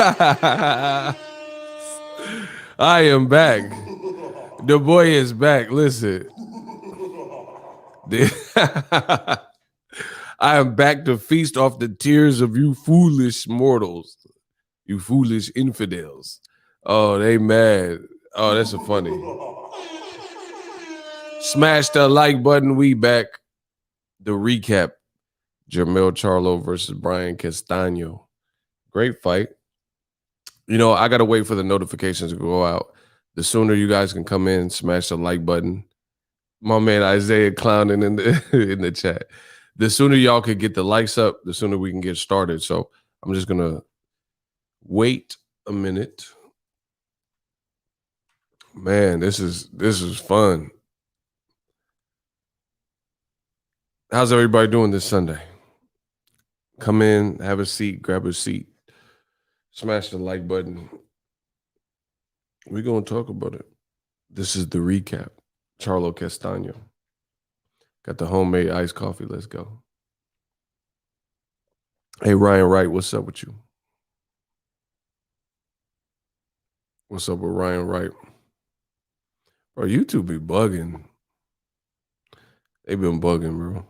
I am back. The boy is back. Listen. I am back to feast off the tears of you foolish mortals. You foolish infidels. Oh, they mad. Oh, that's a funny. Smash the like button. We back. The recap. Jermell Charlo versus Brian Castaño. Great fight. You know, I got to wait for the notifications to go out. The sooner you guys can come in, smash the like button. My man Isaiah clowning in the in the chat. The sooner y'all could get the likes up, the sooner we can get started. So I'm just gonna wait a minute. Man, this is fun. How's everybody doing this Sunday? Come in, have a seat, grab a seat, smash the like button. We're gonna talk about it. This is the recap. Charlo Castaño. Got the homemade iced coffee. Let's go. Hey, Ryan Wright, what's up with you? What's up with Ryan Wright? Bro, YouTube be bugging. They've been bugging, bro.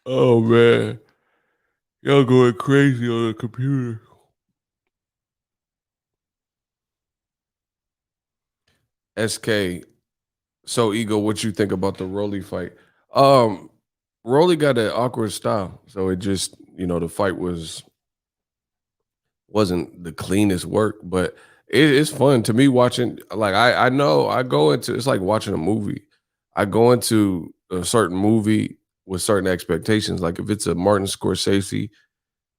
Oh, man. Y'all going crazy on the computer. SK, so Ego, what you think about the Rolly fight? Rolly got an awkward style, so it just, the fight wasn't the cleanest work, but it's fun to me watching. Like I know I go into it's like watching a movie. I go into a certain movie with certain expectations. Like if it's a Martin Scorsese,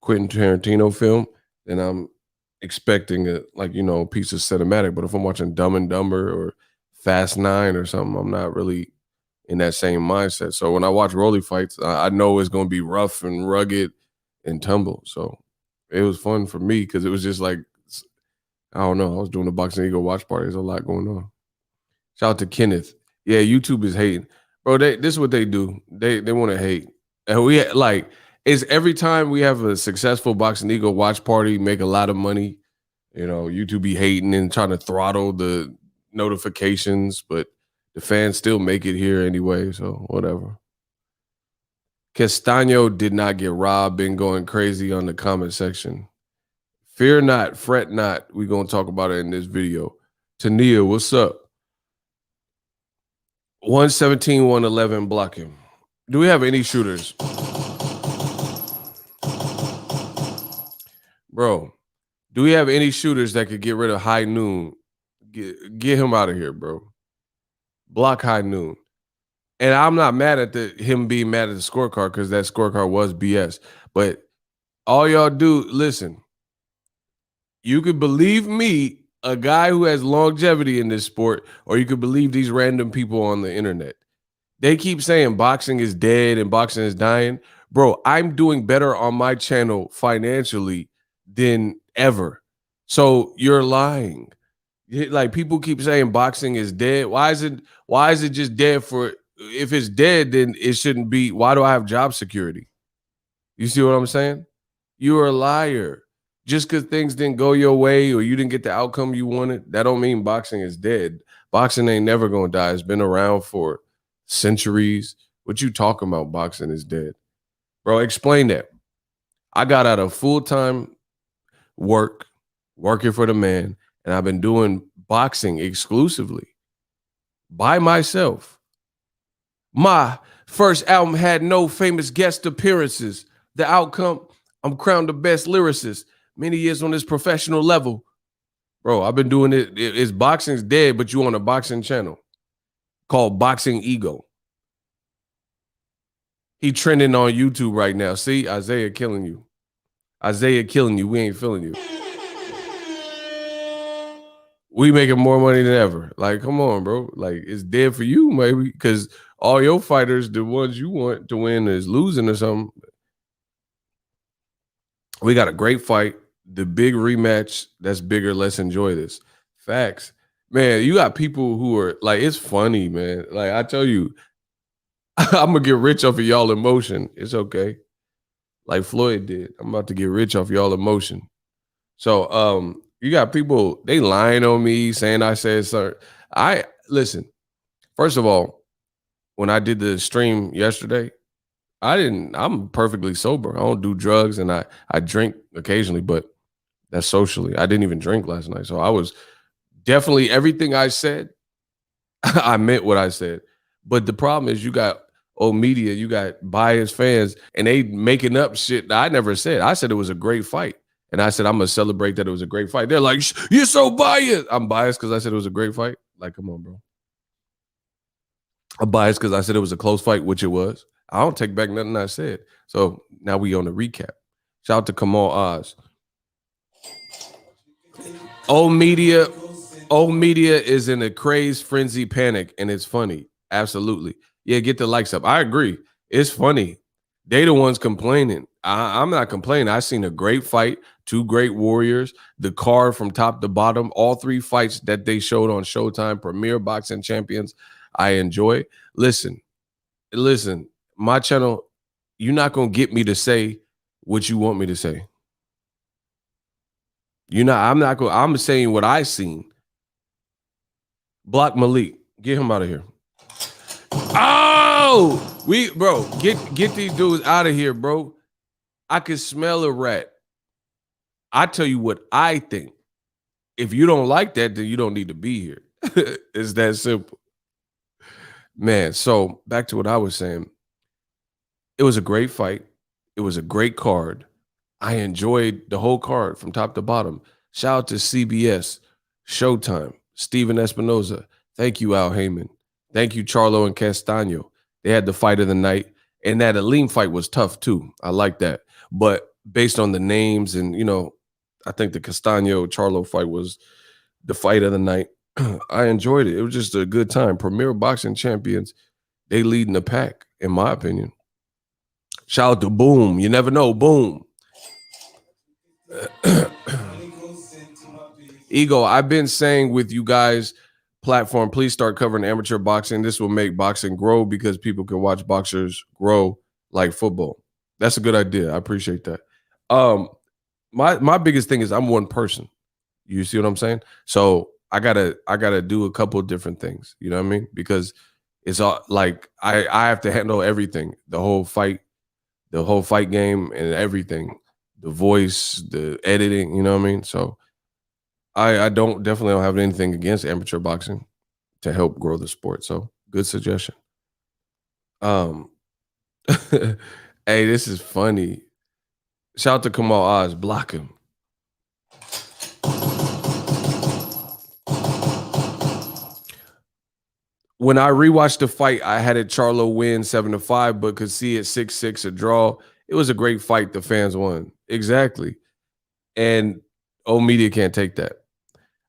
Quentin Tarantino film, then I'm expecting a piece of cinematic. But if I'm watching Dumb and Dumber or Fast Nine or something, I'm not really in that same mindset. So when I watch Rolly fights, I know it's going to be rough and rugged and tumble. So it was fun for me because it was just like, I don't know. I was doing the Boxingego watch party. There's a lot going on. Shout out to Kenneth. Yeah, YouTube is hating. Bro, this is what they do. They want to hate. And it's every time we have a successful Boxingego watch party, make a lot of money, YouTube be hating and trying to throttle the notifications, but the fans still make it here anyway, so whatever. Castaño did not get robbed. Been going crazy on the comment section. Fear not, fret not. We're going to talk about it in this video. Tania, what's up? 117, 111, block him. Do we have any shooters? Bro, do we have any shooters that could get rid of High Noon? Get him out of here, bro. Block High Noon. And I'm not mad at him being mad at the scorecard because that scorecard was BS. But all y'all do, listen, you could believe me, a guy who has longevity in this sport, or you could believe these random people on the internet. They keep saying boxing is dead and boxing is dying. Bro, I'm doing better on my channel financially than ever. So you're lying. Like people keep saying boxing is dead. Why is it just dead for, if it's dead, then it shouldn't be. Why do I have job security? You see what I'm saying? You're a liar. Just because things didn't go your way or you didn't get the outcome you wanted, that don't mean boxing is dead. Boxing ain't never gonna die. It's been around for centuries. What you talking about? Boxing is dead. Bro, explain that. I got out of full-time working for the man, and I've been doing boxing exclusively by myself. My first album had no famous guest appearances. The outcome, I'm crowned the best lyricist. Many years on this professional level. Bro, I've been doing it. It's boxing's dead, but you on a boxing channel called Boxingego. He trending on YouTube right now. See, Isaiah killing you. Isaiah killing you. We ain't feeling you. We making more money than ever. Like, come on, bro. Like, it's dead for you, maybe, because all your fighters, the ones you want to win, is losing or something. We got a great fight. The big rematch. That's bigger. Let's enjoy this. Facts. Man, you got people who are like, it's funny, man. Like I tell you, I'm gonna get rich off of y'all emotion. It's okay. Like Floyd did. I'm about to get rich off y'all emotion. So you got people, they lying on me saying I said sir. I listen, first of all, when I did the stream yesterday, I'm perfectly sober. I don't do drugs and I drink occasionally, but that's socially. I didn't even drink last night. So I was definitely everything I said, I meant what I said. But the problem is you got old media, you got biased fans, and they making up shit that I never said. I said it was a great fight. And I said, I'm gonna celebrate that it was a great fight. They're like, you're so biased. I'm biased because I said it was a great fight. Like, come on, bro. I'm biased because I said it was a close fight, which it was. I don't take back nothing I said. So now we on the recap. Shout out to Kamal Oz. Old media is in a craze, frenzy, panic, and it's funny. Absolutely. Yeah, get the likes up. I agree. It's funny. They the ones complaining. I'm not complaining. I seen a great fight, two great warriors, the card from top to bottom, all three fights that they showed on Showtime, Premier Boxing Champions. I enjoy. Listen, my channel, you're not gonna get me to say what you want me to say. I'm saying what I seen. Block Malik. Get him out of here. Oh, get these dudes out of here, bro. I can smell a rat. I tell you what I think. If you don't like that, then you don't need to be here. It's that simple. Man, so back to what I was saying. It was a great fight. It was a great card. I enjoyed the whole card from top to bottom. Shout out to CBS, Showtime, Steven Espinoza. Thank you, Al Heyman. Thank you, Charlo and Castaño. They had the fight of the night. And that Aleem fight was tough too. I like that. But based on the names and, I think the Castaño Charlo fight was the fight of the night. I enjoyed it. It was just a good time. Premier Boxing Champions, they lead in the pack, in my opinion. Shout out to Boom. You never know. Boom. Ego, I've been saying with you guys, platform, please start covering amateur boxing. This will make boxing grow because people can watch boxers grow like football. That's a good idea. I appreciate that. My biggest thing is I'm one person. You see what I'm saying? So I gotta do a couple of different things. You know what I mean? Because it's all like I have to handle everything, the whole fight game and everything, the voice, the editing. You know what I mean? So I definitely don't have anything against amateur boxing to help grow the sport. So good suggestion. Hey, this is funny. Shout out to Kamal Oz, block him. When I rewatched the fight, I had it Charlo win 7-5, but could see it 6-6 a draw. It was a great fight. The fans won. Exactly. And old media can't take that.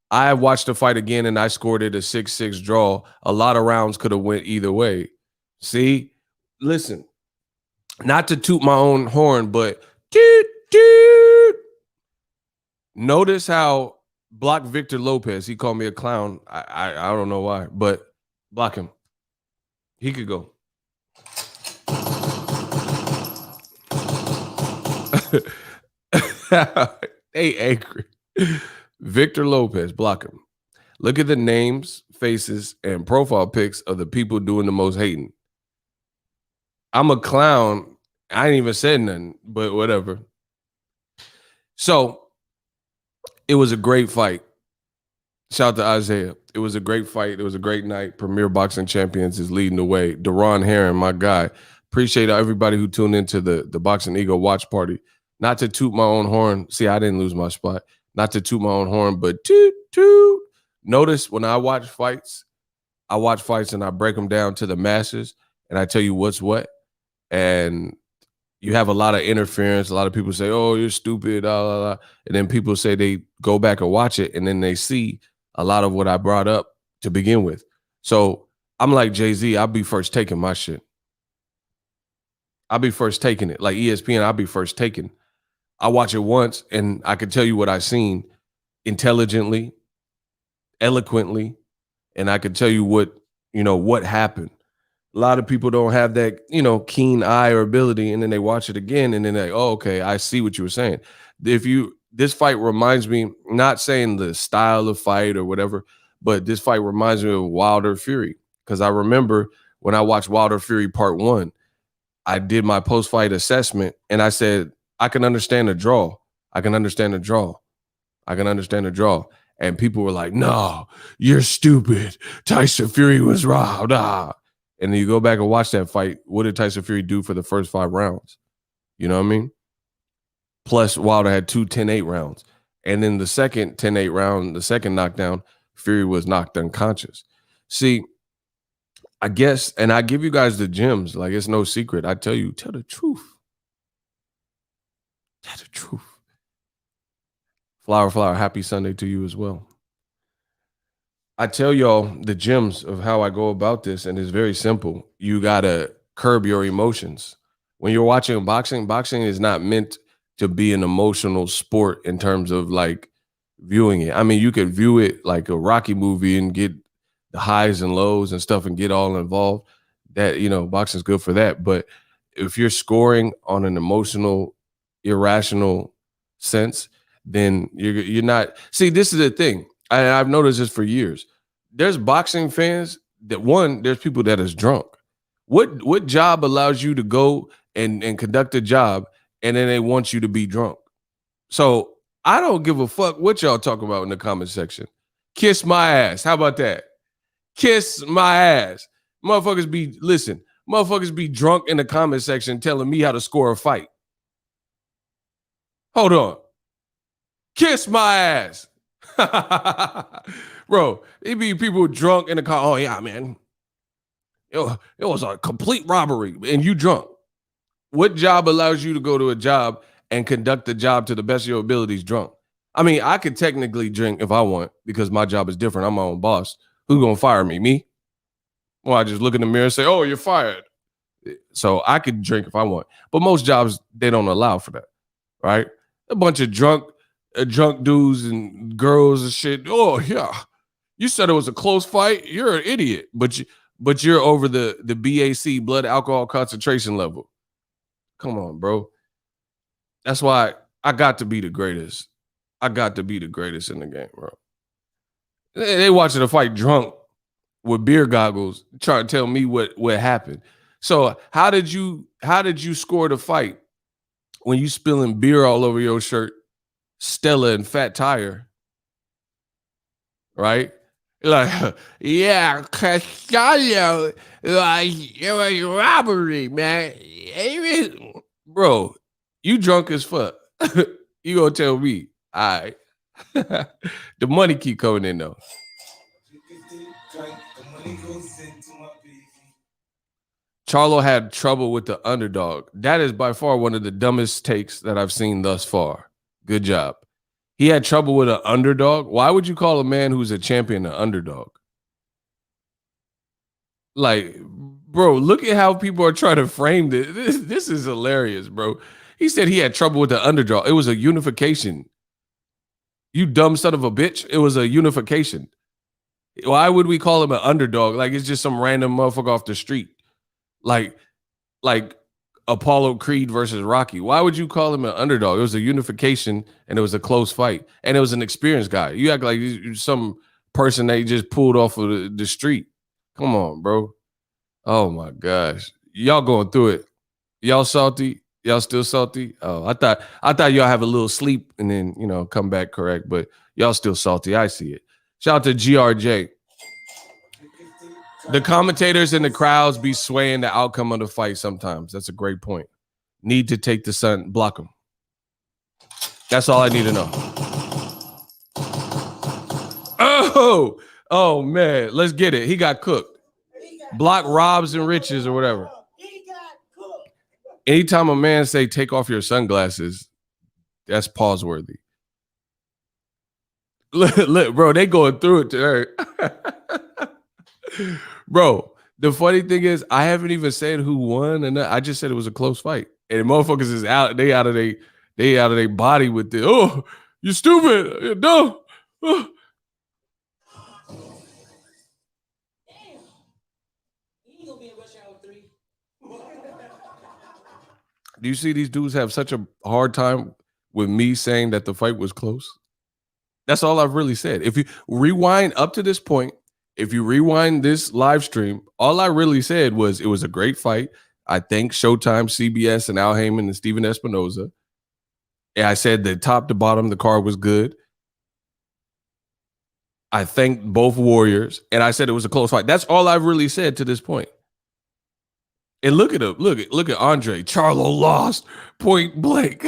I watched the fight again and I scored it a 6-6 draw. A lot of rounds could have went either way. See, listen, not to toot my own horn, but notice how block Victor Lopez. He called me a clown. I don't know why, but block him. He could go. They angry. Victor Lopez, block him. Look at the names, faces, and profile pics of the people doing the most hating. I'm a clown. I ain't even said nothing, but whatever. So it was a great fight. Shout out to Isaiah. It was a great fight. It was a great night. Premier Boxing Champions is leading the way. Deron Heron, my guy. Appreciate everybody who tuned into the Boxing Ego watch party. Not to toot my own horn. See, I didn't lose my spot. Not to toot my own horn, but toot, toot. Notice when I watch fights and I break them down to the masses and I tell you what's what. And you have a lot of interference. A lot of people say, oh, you're stupid, blah, blah, blah. And then people say they go back and watch it and then they see a lot of what I brought up to begin with. So I'm like Jay-Z, I'll be first taking my shit. I'll be first taking it. Like ESPN, I'll be first taking. I watch it once and I can tell you what I seen intelligently, eloquently, and I could tell you what happened. A lot of people don't have that, keen eye or ability, and then they watch it again, and then they, oh, okay, I see what you were saying. This fight reminds me, not saying the style of fight or whatever, but this fight reminds me of Wilder Fury, because I remember when I watched Wilder Fury Part 1, I did my post-fight assessment, and I said, I can understand the draw. I can understand the draw. I can understand the draw. And people were like, no, you're stupid. Tyson Fury was robbed. Ah. And then you go back and watch that fight. What did Tyson Fury do for the first 5 rounds? You know what I mean? Plus, Wilder had 2 10-8 rounds. And then the second 10-8 round, the second knockdown, Fury was knocked unconscious. See, I guess, and I give you guys the gems. Like, it's no secret. I tell you, tell the truth. Tell the truth. Flower, happy Sunday to you as well. I tell y'all the gems of how I go about this, and it's very simple. You got to curb your emotions. When you're watching boxing is not meant to be an emotional sport in terms of like viewing it. I mean, you could view it like a Rocky movie and get the highs and lows and stuff and get all involved. That, boxing's good for that. But if you're scoring on an emotional, irrational sense, then you're not. See, this is the thing. I've noticed this for years. There's boxing fans there's people that is drunk. What job allows you to go and conduct a job and then they want you to be drunk? So I don't give a fuck what y'all talk about in the comment section. Kiss my ass. How about that? Kiss my ass. Motherfuckers be drunk in the comment section telling me how to score a fight. Hold on. Kiss my ass. Bro, it be people drunk in the car. Oh, yeah, man. It was a complete robbery, and you drunk. What job allows you to go to a job and conduct the job to the best of your abilities drunk? I mean, I could technically drink if I want because my job is different. I'm my own boss. Who's going to fire me? Me? Well, I just look in the mirror and say, oh, you're fired. So I could drink if I want. But most jobs, they don't allow for that, right? A bunch of drunk dudes and girls and shit. Oh, yeah. You said it was a close fight. You're an idiot. But you're over the BAC, blood alcohol concentration level. Come on, bro. That's why I got to be the greatest. I got to be the greatest in the game, bro. They watching a fight drunk with beer goggles, trying to tell me what happened. So how did you score the fight when you spilling beer all over your shirt, Stella and Fat Tire, right? Like, yeah, Castaño, it was robbery, man. Bro, you drunk as fuck. You gonna tell me? All right. The money keep coming in though. Charlo had trouble with the underdog. That is by far one of the dumbest takes that I've seen thus far. Good job. He had trouble with an underdog. Why would you call a man who's a champion an underdog? Like, bro, look at how people are trying to frame this. This is hilarious, bro. He said he had trouble with the underdog. It was a unification. You dumb son of a bitch. It was a unification. Why would we call him an underdog? Like it's just some random motherfucker off the street. Like Apollo Creed versus Rocky. Why would you call him an underdog? It was a unification and it was a close fight. And it was an experienced guy. You act like you're some person that you just pulled off of the street. Come on, bro. Oh my gosh. Y'all going through it. Y'all salty? Y'all still salty? Oh, I thought y'all have a little sleep and then, come back correct, but y'all still salty. I see it. Shout out to GRJ. The commentators and the crowds be swaying the outcome of the fight sometimes. That's a great point. Need to take the sun, block them. That's all I need to know. Oh man, let's get it. He got cooked. Block robs and riches or whatever. Anytime a man say take off your sunglasses, that's pause worthy. Look, bro, they going through it today. Bro, the funny thing is, I haven't even said who won, and I just said it was a close fight. And motherfuckers is out. They out of their body with the you stupid, you dumb. Do you see these dudes have such a hard time with me saying that the fight was close? That's all I've really said. If you rewind up to this point, if you rewind this live stream, all I really said was it was a great fight. I thank Showtime, CBS, and Al Heyman and Steven Espinoza. And I said that top to bottom, the card was good. I thanked both warriors, and I said it was a close fight. That's all I've really said to this point. And look at him. Look at Andre. Charlo lost point blank.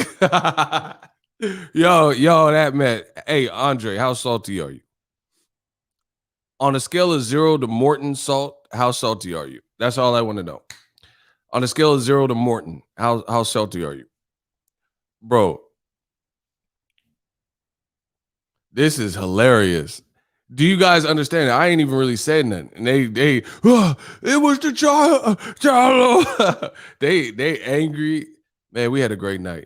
yo, that man. Hey, Andre, how salty are you? On a scale of 0 to Morton salt, how salty are you? That's all I want to know. On a scale of 0 to Morton, how salty are you? Bro, this is hilarious. Do you guys understand? I ain't even really said nothing. And they it was the Charlo. they angry. Man, we had a great night.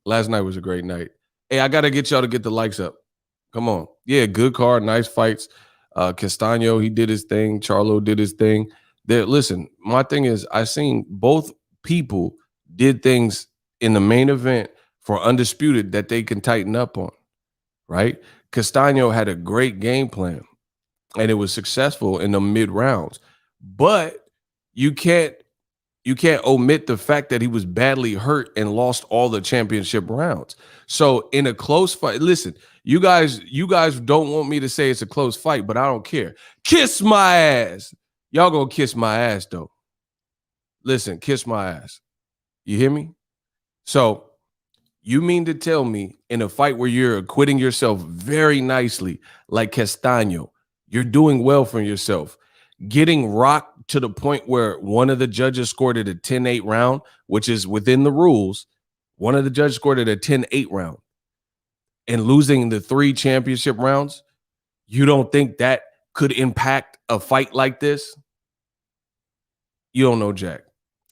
Last night was a great night. Hey, I gotta get y'all to get the likes up. Come on. Yeah, good card, nice fights. Castaño, he did his thing. Charlo did his thing. Listen, my thing is I seen both people did things in the main event for Undisputed that they can tighten up on, right? Castaño had a great game plan, and it was successful in the mid rounds. But you can't omit the fact that he was badly hurt and lost all the championship rounds. So in a close fight, listen, you guys don't want me to say it's a close fight, but I don't care. Kiss my ass. Y'all gonna kiss my ass though. Listen, kiss my ass. You hear me? So you mean to tell me in a fight where you're acquitting yourself very nicely, like Castaño, you're doing well for yourself, getting rocked to the point where one of the judges scored it a 10-8 round, which is within the rules. One of the judges scored it a 10-8 round, and losing the 3 championship rounds, you don't think that could impact a fight like this? You don't know Jack.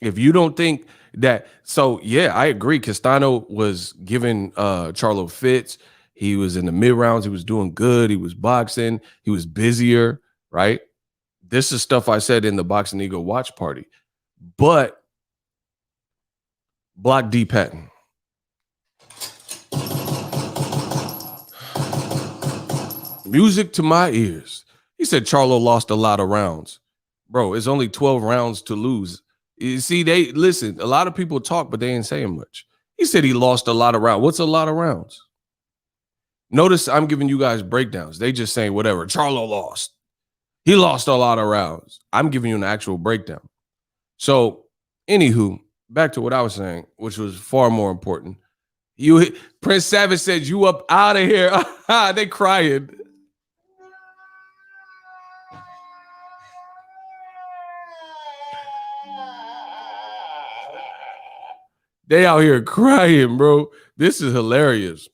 If you don't think that, so yeah, I agree. Castaño was giving Charlo fits. He was in the mid rounds. He was doing good. He was boxing. He was busier, right? This is stuff I said in the Boxingego watch party. But Block D Patton. Music to my ears. He said Charlo lost a lot of rounds. Bro, it's only 12 rounds to lose. You see, listen, a lot of people talk, but they ain't saying much. He said he lost a lot of rounds. What's a lot of rounds? Notice I'm giving you guys breakdowns. They just saying whatever. Charlo lost. He lost a lot of rounds. I'm giving you an actual breakdown. So, anywho, back to what I was saying, which was far more important. Prince Savage said, you up out of here. They crying. They out here crying, bro. This is hilarious.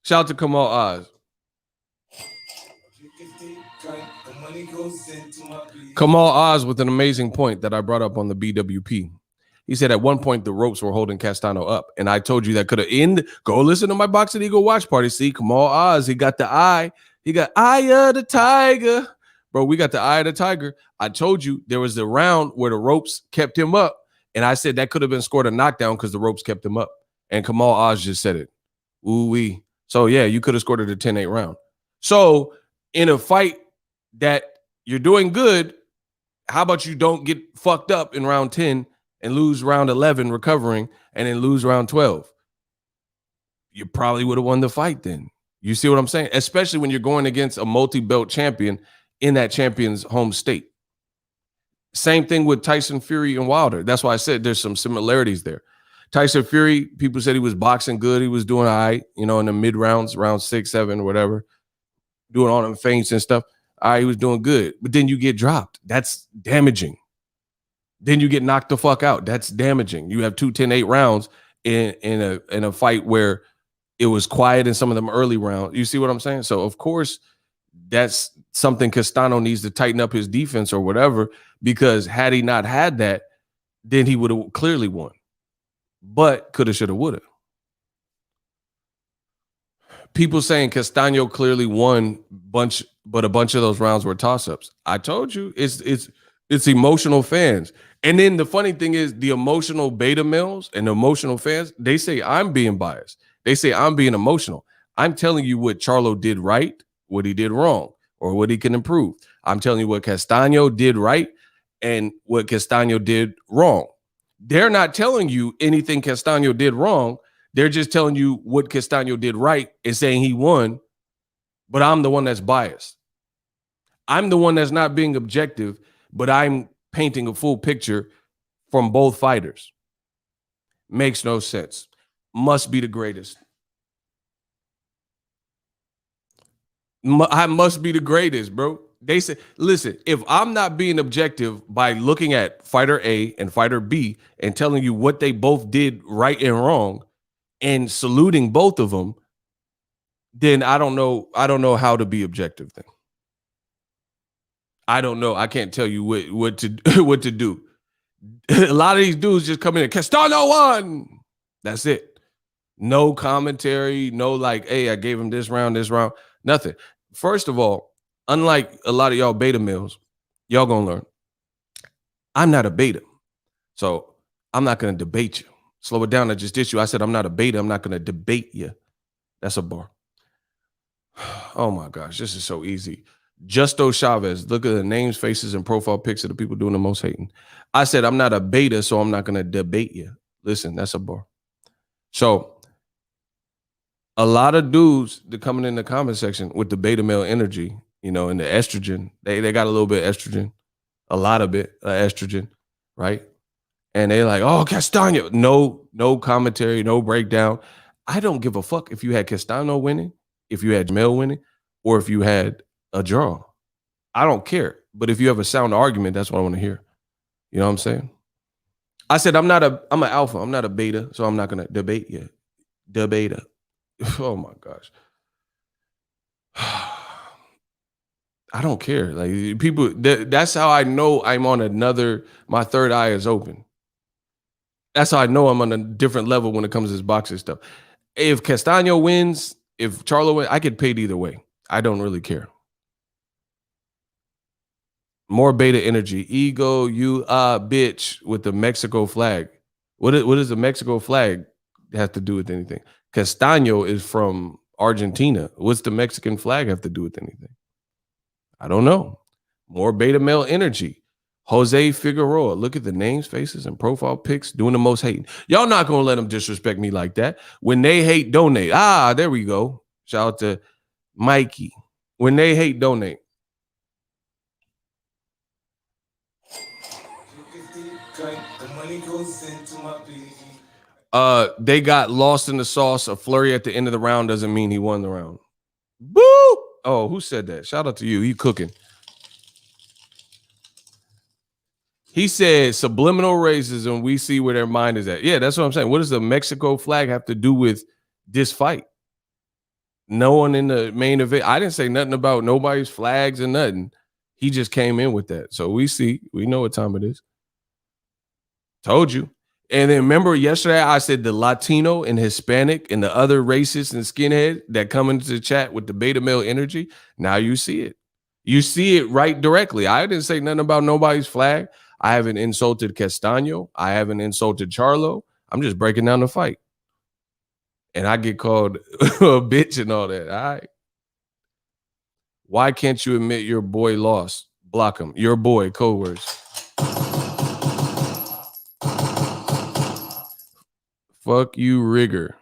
Shout out to Kamal Oz. Kamal Oz with an amazing point that I brought up on the BWP. He said at one point the ropes were holding Castaño up, and I told you that could have ended. Go listen to my Boxingego watch party. See, Kamal Oz, he got the eye. He got eye of the tiger. Bro, we got the eye of the tiger. I told you there was the round where the ropes kept him up. And I said that could have been scored a knockdown because the ropes kept him up. And Kamal Oz just said it. Ooh-wee. So, yeah, you could have scored it a 10-8 round. So, in a fight that you're doing good, how about you don't get fucked up in round 10 and lose round 11 recovering and then lose round 12? You probably would have won the fight then. You see what I'm saying? Especially when you're going against a multi-belt champion in that champion's home state. Same thing with Tyson Fury and Wilder. That's why I said there's some similarities there. Tyson Fury, people said he was boxing good. He was doing all right, in the mid rounds, round 6, 7, whatever, doing all them feints and stuff. All right, he was doing good. But then you get dropped. That's damaging. Then you get knocked the fuck out. That's damaging. You have 2 10-8 rounds in a fight where it was quiet in some of them early rounds. You see what I'm saying? So, of course, that's something Castaño needs to tighten up his defense or whatever, because had he not had that, then he would have clearly won. But coulda, shoulda, woulda. People saying Castaño clearly won but a bunch of those rounds were toss-ups. I told you it's emotional fans. And then the funny thing is the emotional beta males and the emotional fans, they say I'm being biased. They say I'm being emotional. I'm telling you what Charlo did right, what he did wrong, or what he can improve. I'm telling you what Castaño did right and what Castaño did wrong. They're not telling you anything Castaño did wrong. They're just telling you what Castaño did right and saying he won, but I'm the one that's biased. I'm the one that's not being objective, but I'm painting a full picture from both fighters. Makes no sense. Must be the greatest. I must be the greatest, bro. They say, listen, if I'm not being objective by looking at fighter A and fighter B and telling you what they both did right and wrong and saluting both of them, then I don't know how to be objective then. I don't know. I can't tell you what to what to do. A lot of these dudes just come in and Castaño won. That's it. No commentary, no like, hey, I gave him this round, nothing. First of all, unlike a lot of y'all beta males, y'all gonna learn. I'm not a beta. So I'm not gonna debate you. Slow it down. I just did you. I said I'm not a beta. I'm not gonna debate you. That's a bar. Oh my gosh, this is so easy. Justo Chavez, look at the names, faces, and profile pics of the people doing the most hating. I said I'm not a beta, so I'm not gonna debate you. Listen, that's a bar. So a lot of dudes that coming in the comment section with the beta male energy, you know, and the estrogen, they got a little bit of estrogen, a lot of it estrogen, right? And they like, oh, Castaño. No commentary, no breakdown. I don't give a fuck if you had Castaño winning, if you had Jermell winning, or if you had a draw. I don't care. But if you have a sound argument, that's what I want to hear. You know what I'm saying? I said I'm an alpha. I'm not a beta, so I'm not gonna debate you. The beta. Oh my gosh. I don't care. Like people, that's how I know I'm on another, my third eye is open. That's how I know I'm on a different level when it comes to this boxing stuff. If Castaño wins, if Charlo wins, I get paid either way. I don't really care. More beta energy. Ego, you bitch with the Mexico flag. What does the Mexico flag have to do with anything? Castaño is from Argentina. What's the Mexican flag have to do with anything? I don't know. More beta male energy. Jose Figueroa. Look at the names, faces, and profile pics doing the most hating. Y'all not going to let them disrespect me like that. When they hate, donate. Ah, there we go. Shout out to Mikey. When they hate, donate. They got lost in the sauce. A flurry at the end of the round doesn't mean he won the round. Boo! Oh, who said that? Shout out to you. You cooking. He said subliminal racism. We see where their mind is at. Yeah, that's what I'm saying. What does the Mexico flag have to do with this fight? No one in the main event. I didn't say nothing about nobody's flags and nothing. He just came in with that. So we know what time it is. Told you. And then remember yesterday I said the Latino and Hispanic and the other racists and skinhead that come into the chat with the beta male energy. Now you see it. You see it right directly. I didn't say nothing about nobody's flag. I haven't insulted Castaño. I haven't insulted Charlo. I'm just breaking down the fight. And I get called a bitch and all that. All right. Why can't you admit your boy lost? Block him. Your boy, code words. Fuck you, rigor.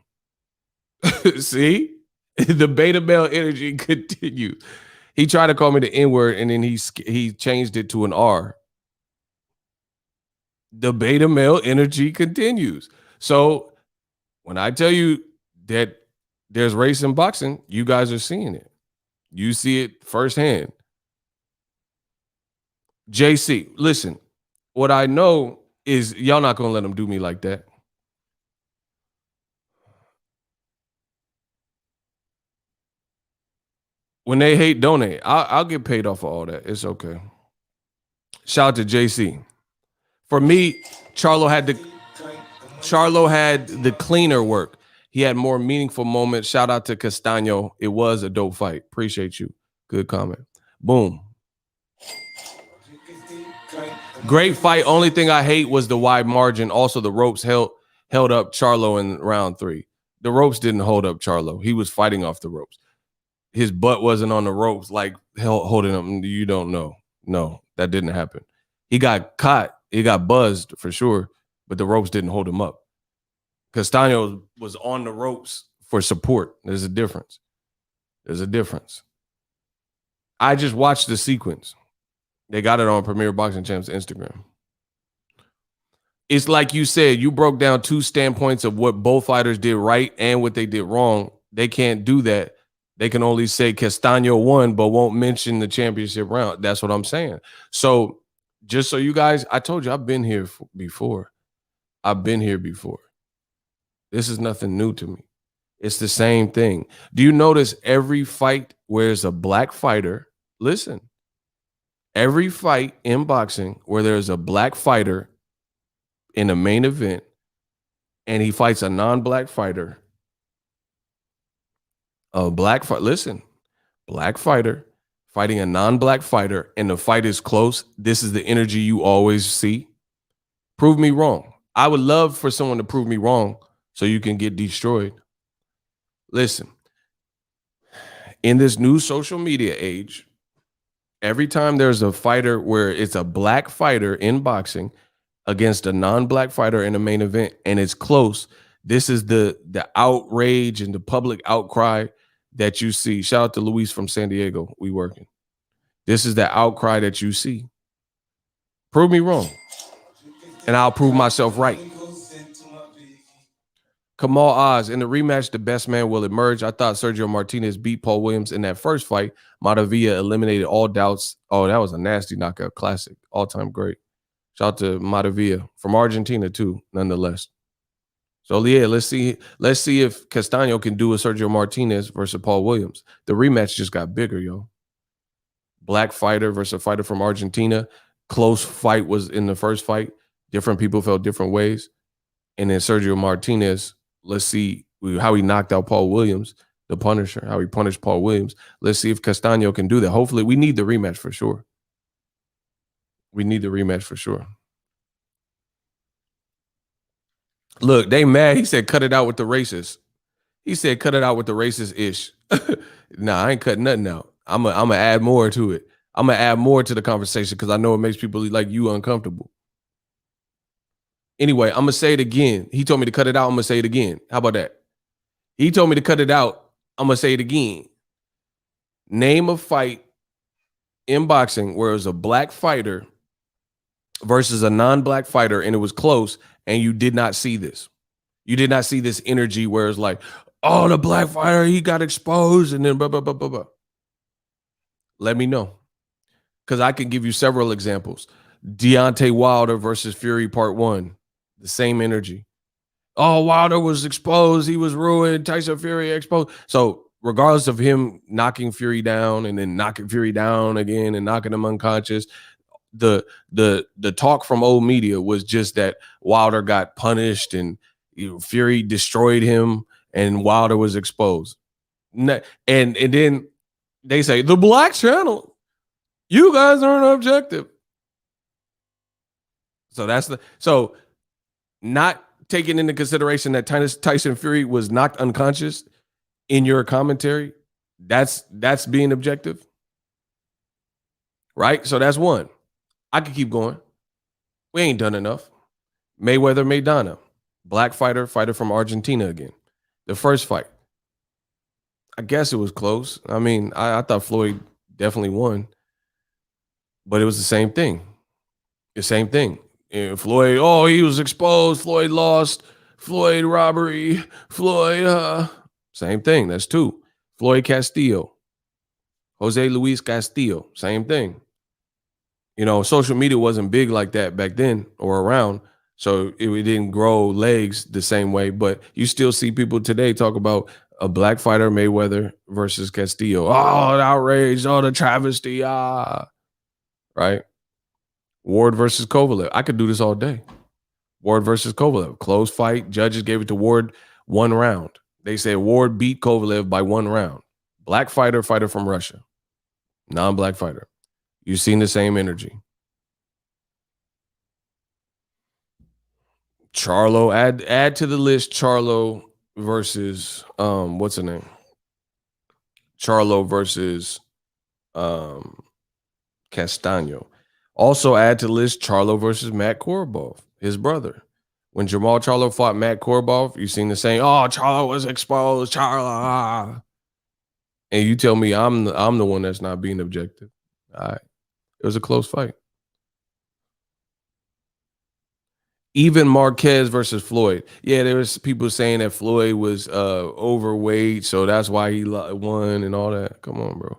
See? The beta male energy continues. He tried to call me the N-word and then he changed it to an R. The beta male energy continues. So when I tell you that there's race in boxing, you guys are seeing it. You see it firsthand. JC, listen, what I know is y'all not going to let them do me like that. When they hate, donate. I'll get paid off of all that. It's okay. Shout out to JC. For me, Charlo had the cleaner work. He had more meaningful moments. Shout out to Castaño. It was a dope fight. Appreciate you. Good comment. Boom. Great fight. Only thing I hate was the wide margin. Also, the ropes held up Charlo in round 3. The ropes didn't hold up Charlo. He was fighting off the ropes. His butt wasn't on the ropes like holding him. You don't know. No, that didn't happen. He got caught. He got buzzed for sure, but the ropes didn't hold him up. Castaño was on the ropes for support. There's a difference. There's a difference. I just watched the sequence. They got it on Premier Boxing Champs Instagram. It's like you said, you broke down 2 standpoints of what both fighters did right and what they did wrong. They can't do that. They can only say Castaño won, but won't mention the championship round. That's what I'm saying. So just so you guys, I told you I've been here before. I've been here before. This is nothing new to me. It's the same thing. Do you notice every fight where there's a black fighter? Listen, every fight in boxing where there's a black fighter in a main event and he fights a non-black fighter, black fighter fighting a non-black fighter and the fight is close, this is the energy you always see. Prove me wrong. I would love for someone to prove me wrong so you can get destroyed. Listen, in this new social media age, every time there's a fighter where it's a black fighter in boxing against a non-black fighter in a main event and it's close, this is the outrage and the public outcry that you see. Shout out to Luis from San Diego. We working. This is the outcry that you see. Prove me wrong, and I'll prove myself right. Kamal Oz, in the rematch, the best man will emerge. I thought Sergio Martinez beat Paul Williams in that first fight. Matavilla eliminated all doubts. Oh, that was a nasty knockout. Classic. All-time great. Shout out to Matavilla from Argentina, too, nonetheless. So, yeah, let's see if Castaño can do a Sergio Martinez versus Paul Williams. The rematch just got bigger, yo. Black fighter versus a fighter from Argentina. Close fight was in the first fight. Different people felt different ways. And then Sergio Martinez, let's see how he knocked out Paul Williams, the Punisher, how he punished Paul Williams. Let's see if Castaño can do that. Hopefully, we need the rematch for sure. We need the rematch for sure. Look, they mad. He said, cut it out with the racist. He said, cut it out with the racist-ish. Nah, I ain't cutting nothing out. I'm going to add more to it. I'm going to add more to the conversation because I know it makes people like you uncomfortable. Anyway, I'm going to say it again. He told me to cut it out. I'm going to say it again. How about that? He told me to cut it out. I'm going to say it again. Name a fight in boxing where it was a black fighter versus a non-black fighter and it was close and you did not see this. You did not see this energy where it's like, oh, the black fighter, he got exposed and then blah, blah, blah, blah, blah. Let me know. Because I can give you several examples. Deontay Wilder versus Fury Part 1. The same energy. Oh, Wilder was exposed. He was ruined. Tyson Fury exposed. So regardless of him knocking Fury down and then knocking Fury down again and knocking him unconscious, the talk from old media was just that Wilder got punished and Fury destroyed him and Wilder was exposed. And then they say, the Black Channel, you guys aren't objective. So not taking into consideration that Tyson Fury was knocked unconscious in your commentary, that's being objective. Right? So that's one. I could keep going. We ain't done enough. Mayweather, Maidana. Black fighter from Argentina again. The first fight. I guess it was close. I mean, I thought Floyd definitely won. But it was the same thing. The same thing. And Floyd, oh, he was exposed. Floyd lost. Floyd robbery. Floyd, same thing. That's 2. Floyd Castillo. Jose Luis Castillo. Same thing. You know, social media wasn't big like that back then or around. So it didn't grow legs the same way. But you still see people today talk about a black fighter, Mayweather versus Castillo. Oh, the outrage. Oh, the travesty. Right? Ward versus Kovalev. I could do this all day. Ward versus Kovalev. Close fight. Judges gave it to Ward 1 round. They said Ward beat Kovalev by 1 round. Black fighter from Russia. Non-black fighter. You've seen the same energy. Charlo, add to the list Charlo versus what's the name? Charlo versus Castaño. Also add to the list Charlo versus Matt Korobov, his brother. When Jermell Charlo fought Matt Korobov, you seen the saying, "Oh, Charlo was exposed, Charlo." And you tell me I'm the one that's not being objective. All right. It was a close fight. Even Marquez versus Floyd. Yeah, there was people saying that Floyd was overweight, so that's why he won and all that. Come on, bro.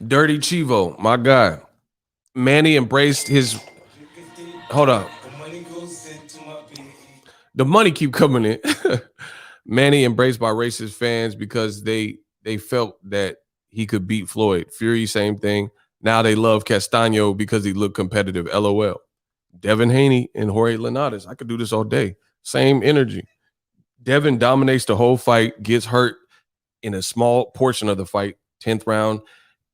Dirty Chivo, my guy. Manny embraced his. Hold on. The money keep coming in. Manny embraced by racist fans because they felt that he could beat Floyd. Fury, same thing. Now they love Castaño because he looked competitive. LOL. Devin Haney and Jorge Linares. I could do this all day. Same energy. Devin dominates the whole fight, gets hurt in a small portion of the fight, 10th round,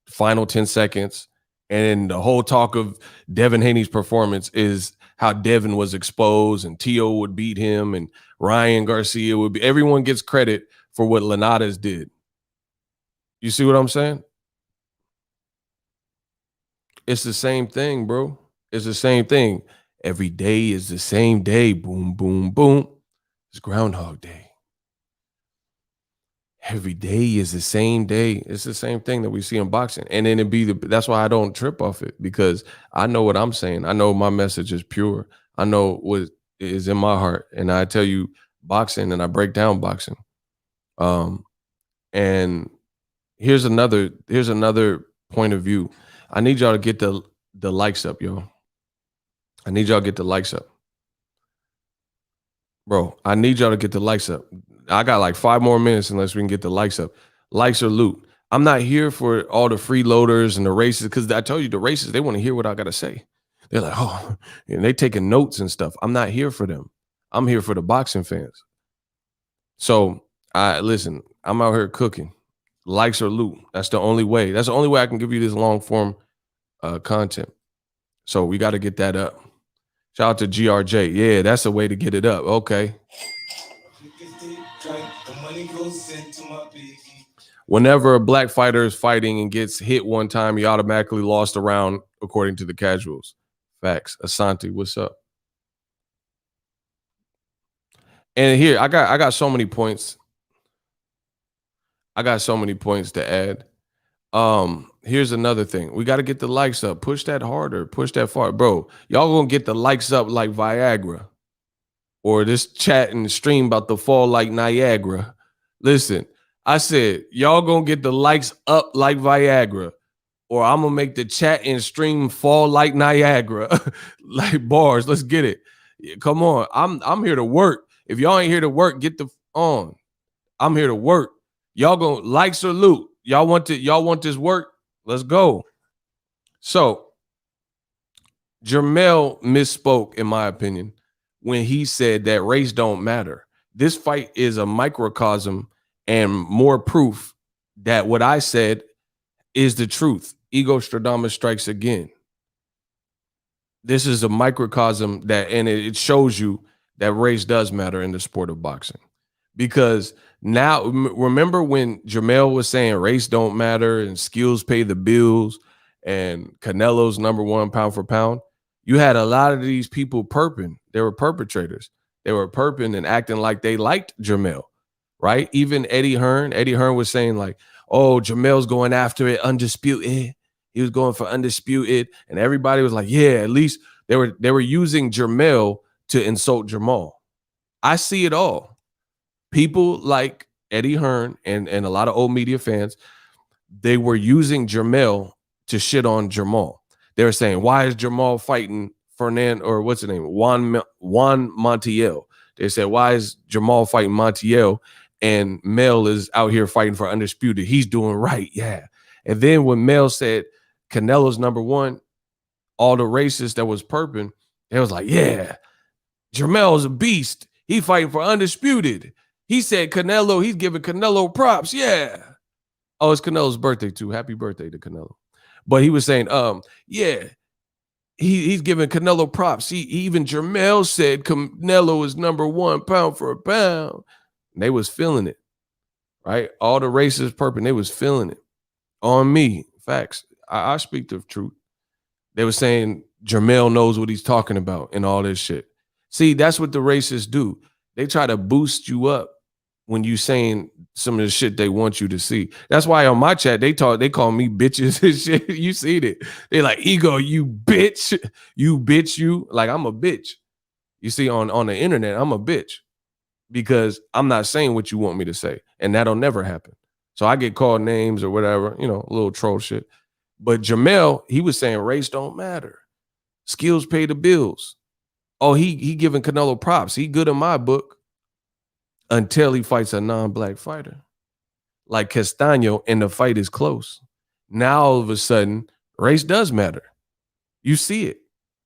final 10 seconds. And the whole talk of Devin Haney's performance is how Devin was exposed and T.O. would beat him and Ryan Garcia would be. Everyone gets credit for what Linares did. You see what I'm saying? It's the same thing, bro. It's the same thing. Every day is the same day. Boom, boom, boom. It's Groundhog Day. Every day is the same day. It's the same thing that we see in boxing. And then that's why I don't trip off it, because I know what I'm saying. I know my message is pure. I know what is in my heart. And I tell you boxing and I break down boxing. And here's another point of view. I need y'all to get the likes up, yo. I need y'all to get the likes up. Bro, I need y'all to get the likes up. I got like 5 more minutes unless we can get the likes up. Likes or loot. I'm not here for all the freeloaders and the races, because I told you the races, they want to hear what I got to say. They're like, oh, and they taking notes and stuff. I'm not here for them. I'm here for the boxing fans. So listen, I'm out here cooking. Likes or loot. That's the only way. That's the only way I can give you this long form content. So we got to get that up. Shout out to GRJ. Yeah, that's a way to get it up. Okay. Whenever a black fighter is fighting and gets hit one time, he automatically lost a round, according to the casuals. Facts. Asante, what's up? And here, I got so many points. I got so many points to add. Here's another thing. We got to get the likes up. Push that harder. Push that far. Bro, y'all gonna get the likes up like Viagra. Or this chat and stream about to fall like Niagara. Listen, I said, y'all gonna get the likes up like Viagra, or I'm gonna make the chat and stream fall like Niagara. Like bars. Let's get it. Come on. I'm here to work. If y'all ain't here to work, get the on. I'm here to work. Y'all gonna likes or loot. Y'all want this work? Let's go. So Jermell misspoke, in my opinion, when he said that race don't matter. This fight is a microcosm and more proof that what I said is the truth. Ego Stradamus strikes again. This is a microcosm and it shows you that race does matter in the sport of boxing. Because now, remember when Jermell was saying race don't matter and skills pay the bills and Canelo's #1 pound for pound? You had a lot of these people perping. They were perpetrators. They were perping and acting like they liked Jermell, right? Even Eddie Hearn. Eddie Hearn was saying like, oh, Jermell's going after it, undisputed. He was going for undisputed. And everybody was like, yeah, at least they were using Jermell to insult Jermell. I see it all. People like Eddie Hearn and a lot of old media fans, they were using Jermell to shit on Jermell. They were saying, why is Jermell fighting Fernando, or what's his name? Juan Montiel. They said, why is Jermell fighting Montiel and Mel is out here fighting for undisputed? He's doing right. Yeah. And then when Mel said Canelo's #1, all the racists that was perping, they was like, yeah, Jermell's a beast. He fighting for undisputed. He said Canelo, he's giving Canelo props. Yeah. Oh, it's Canelo's birthday too. Happy birthday to Canelo. But he was saying, yeah, he's giving Canelo props. Even Jermell said Canelo is #1 pound for a pound. And they was feeling it, right? All the racist perp, they was feeling it on me. Facts. I speak the truth. They were saying Jermell knows what he's talking about and all this shit. See, that's what the racists do. They try to boost you up when you saying some of the shit they want you to see. That's why on my chat they call me bitches and shit. You see it. They like, Ego, you bitch, you. Like, I'm a bitch. You see, on the internet, I'm a bitch because I'm not saying what you want me to say, and that'll never happen. So I get called names or whatever, a little troll shit. But Jermell, he was saying race don't matter. Skills pay the bills. Oh, he giving Canelo props. He good in my book until he fights a non-black fighter like Castaño and the fight is close. Now all of a sudden, race does matter. You see it.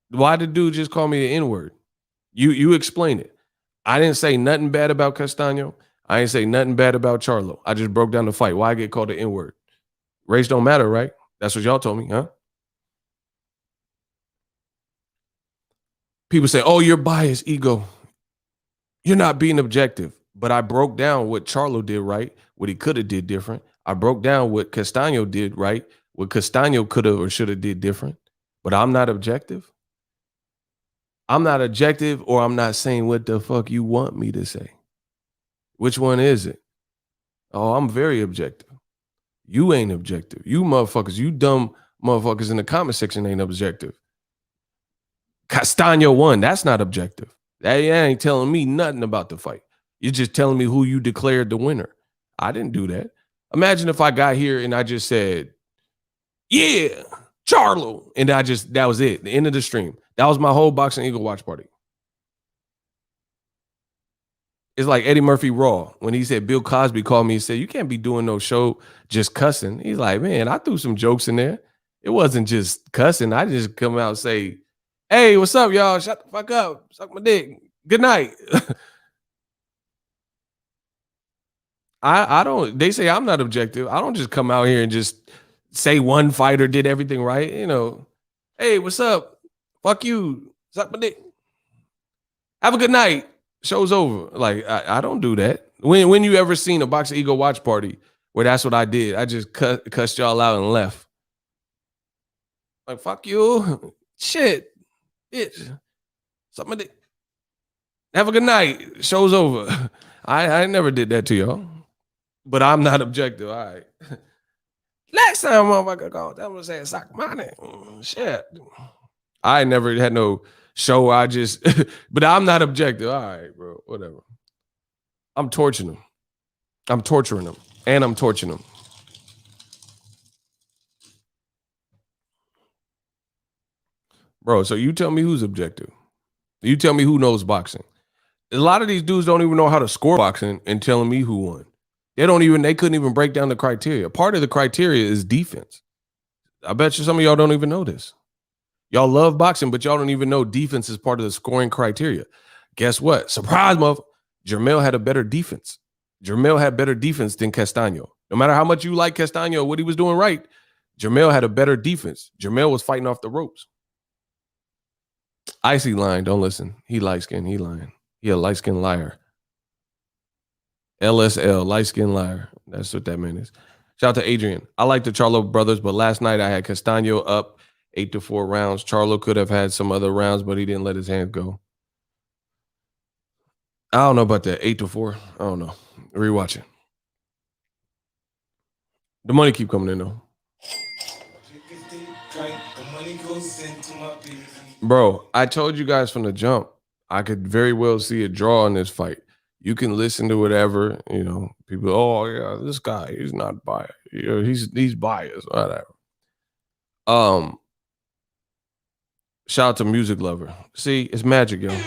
Why did dude just call me the N-word? You explain it. I didn't say nothing bad about Castaño. I didn't say nothing bad about Charlo. I just broke down the fight. Why I get called the N-word? Race don't matter, right? That's what y'all told me, huh? People say, oh, you're biased, Ego. You're not being objective. But I broke down what Charlo did right, what he could have did different. I broke down what Castaño did right, what Castaño could have or should have did different. But I'm not objective. I'm not objective, or I'm not saying what the fuck you want me to say. Which one is it? Oh, I'm very objective. You ain't objective. You motherfuckers, you dumb motherfuckers in the comment section ain't objective. Castaño won. That's not objective. That ain't telling me nothing about the fight. You're just telling me who you declared the winner. I didn't do that. Imagine if I got here and I just said, yeah, Charlo. And that was it. The end of the stream. That was my whole Boxingego watch party. It's like Eddie Murphy Raw when he said Bill Cosby called me and said, you can't be doing no show just cussing. He's like, man, I threw some jokes in there. It wasn't just cussing. I just come out and say, hey, what's up, y'all? Shut the fuck up. Suck my dick. Good night. I don't, they say I'm not objective. I don't just come out here and just say one fighter did everything right. Hey, what's up? Fuck you. Suck my dick. Have a good night. Show's over. Like, I don't do that. When you ever seen a Boxingego watch party where that's what I did? I just cussed y'all out and left. Like, fuck you. Shit. Bitch. Suck my dick. Have a good night. Show's over. I never did that to y'all. But I'm not objective. All right. Next time, motherfucker, go. That was saying suck my dick. Shit. I never had no show. I just, but I'm not objective. All right, bro. Whatever. I'm torturing them. I'm torturing them. And I'm torturing them. Bro, so you tell me who's objective. You tell me who knows boxing. A lot of these dudes don't even know how to score boxing and telling me who won. They couldn't even break down the criteria. Part of the criteria is defense. I bet you some of y'all don't even know this. Y'all love boxing, but y'all don't even know defense is part of the scoring criteria. Guess what? Surprise, motherfucker. Jermell had a better defense. Jermell had better defense than Castaño. No matter how much you like Castaño, what he was doing right, Jermell had a better defense. Jermell was fighting off the ropes. Icy lying. Don't listen. He light-skinned. He lying. He a light-skinned liar. LSL, light-skinned liar. That's what that man is. Shout out to Adrian. I like the Charlo brothers, but last night I had Castaño up 8-4 rounds. Charlo could have had some other rounds, but he didn't let his hands go. I don't know about that. 8-4. I don't know. Rewatch it. The money keep coming in though. Bro, I told you guys from the jump, I could very well see a draw in this fight. You can listen to whatever, people, oh yeah, this guy, he's not biased. He's biased, whatever. Shout out to Music Lover. See, it's magic, yo.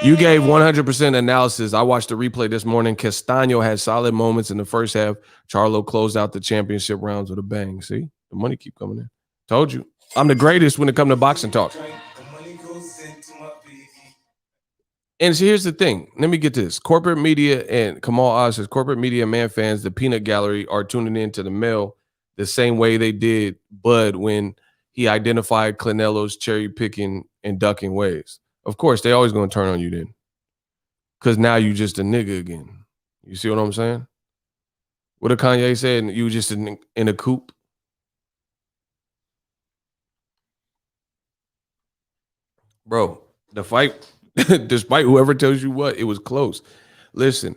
You gave 100% analysis. I watched the replay this morning. Castaño had solid moments in the first half. Charlo closed out the championship rounds with a bang. See, the money keep coming in. Told you. I'm the greatest when it comes to boxing talk. And so here's the thing. Let me get this. Corporate media and Kamal Oz says corporate media and man fans, the peanut gallery are tuning in to the mail the same way they did Bud when he identified Canelo's cherry picking and ducking ways. Of course, they always going to turn on you then. Because now you just a nigga again. You see what I'm saying? What did Kanye say? You just in a coop? Bro, the fight, despite whoever tells you what, it was close. Listen,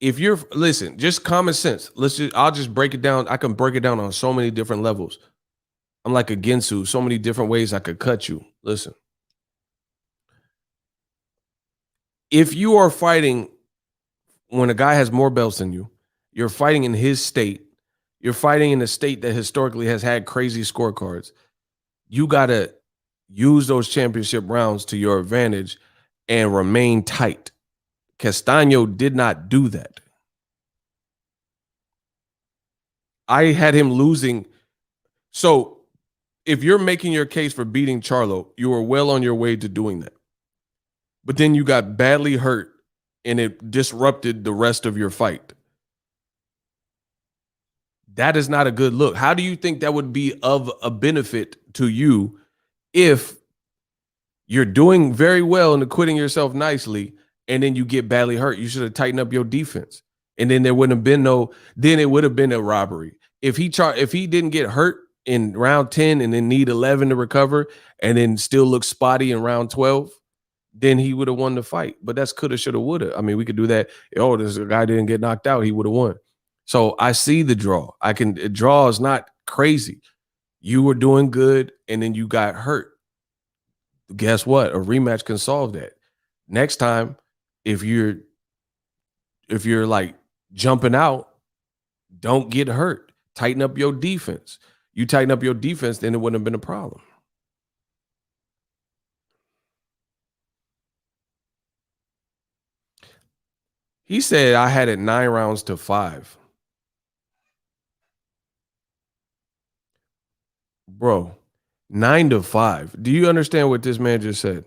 just common sense. I'll just break it down. I can break it down on so many different levels. I'm like a Ginsu, so many different ways I could cut you. Listen, if you are fighting when a guy has more belts than you, you're fighting in his state, you're fighting in a state that historically has had crazy scorecards. You got to use those championship rounds to your advantage and remain tight. Castaño did not do that. I had him losing. So if you're making your case for beating Charlo, you were well on your way to doing that. But then you got badly hurt and it disrupted the rest of your fight. That is not a good look. How do you think that would be of a benefit to you if you're doing very well and acquitting yourself nicely and then you get badly hurt? You should have tightened up your defense. And then there wouldn't have been then it would have been a robbery. If he didn't get hurt in round 10 and then need 11 to recover and then still look spotty in round 12, then he would have won the fight. But that's coulda, shoulda, woulda. I mean, we could do that. Oh, this guy didn't get knocked out. He would have won. So I see the draw. Draw is not crazy. You were doing good and then you got hurt. Guess what? A rematch can solve that. Next time, if you're like jumping out, don't get hurt. Tighten up your defense. You tighten up your defense, then it wouldn't have been a problem. He said I had it 9 rounds to 5. Bro, 9 to 5. Do you understand what this man just said?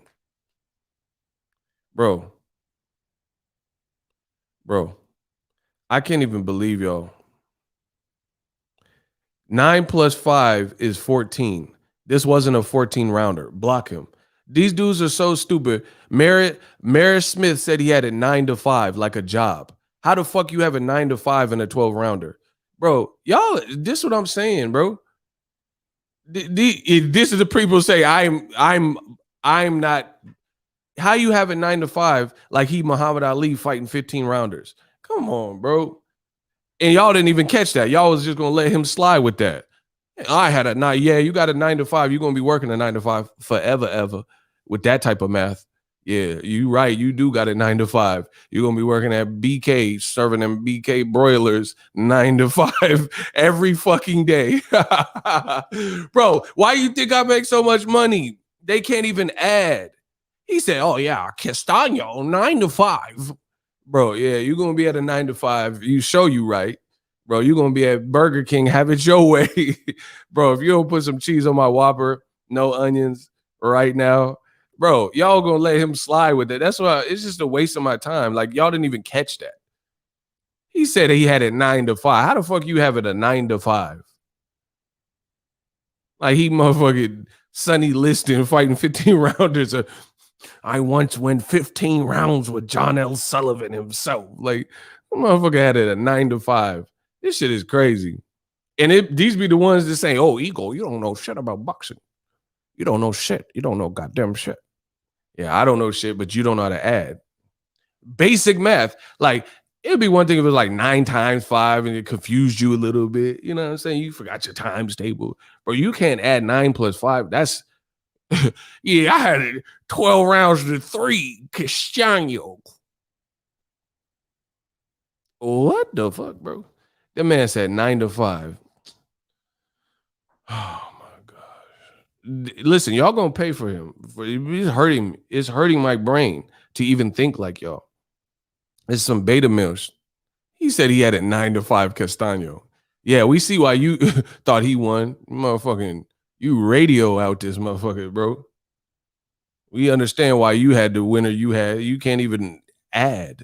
Bro, I can't even believe y'all. 9 plus 5 is 14. This wasn't a 14 rounder. Block him. These dudes are so stupid. Merritt Smith said he had it 9 to 5 like a job. How the fuck you have a 9 to 5 in a 12 rounder? Bro, y'all, this is what I'm saying, bro. This is the people say I'm not. How you have it 9 to 5 like he Muhammad Ali fighting 15 rounders? Come on, bro. And y'all didn't even catch that. Y'all was just gonna let him slide with that. I had a 9. Yeah, you got a 9 to 5. You're gonna be working a 9 to 5 forever, ever with that type of math. Yeah, you right. You do got a 9 to 5. You're gonna be working at BK, serving them BK broilers 9 to 5 every fucking day. Bro, why you think I make so much money? They can't even add. He said, oh yeah, Castaño, 9 to 5. Bro, yeah, you're gonna be at a 9 to 5. You show you right. Bro, you're gonna be at Burger King, have it your way. Bro, if you don't put some cheese on my Whopper, no onions right now, bro, y'all gonna let him slide with it. That's why it's just a waste of my time. Like, y'all didn't even catch that. He said he had it 9 to 5. How the fuck you have it a 9 to 5? Like, he motherfucking Sonny Liston fighting 15 rounders. I once went 15 rounds with John L. Sullivan himself. Like, the motherfucker had it a 9 to 5. This shit is crazy. And these be the ones that say, oh, Ego, you don't know shit about boxing. You don't know shit. You don't know goddamn shit. Yeah, I don't know shit, but you don't know how to add. Basic math. Like, it'd be one thing if it was like 9 times 5 and it confused you a little bit. You know what I'm saying? You forgot your times table. Bro, you can't add 9 plus 5. That's, yeah, I had it 12 rounds to 3. Castaño. What the fuck, bro? That man said 9 to 5. Oh my gosh. Listen, y'all gonna pay for him. It's hurting my brain to even think like y'all. It's some beta mills. He said he had it 9 to 5 Castaño. Yeah, we see why you thought he won. Motherfucking, you radio out this motherfucker, bro. We understand why you had the winner you had. You can't even add.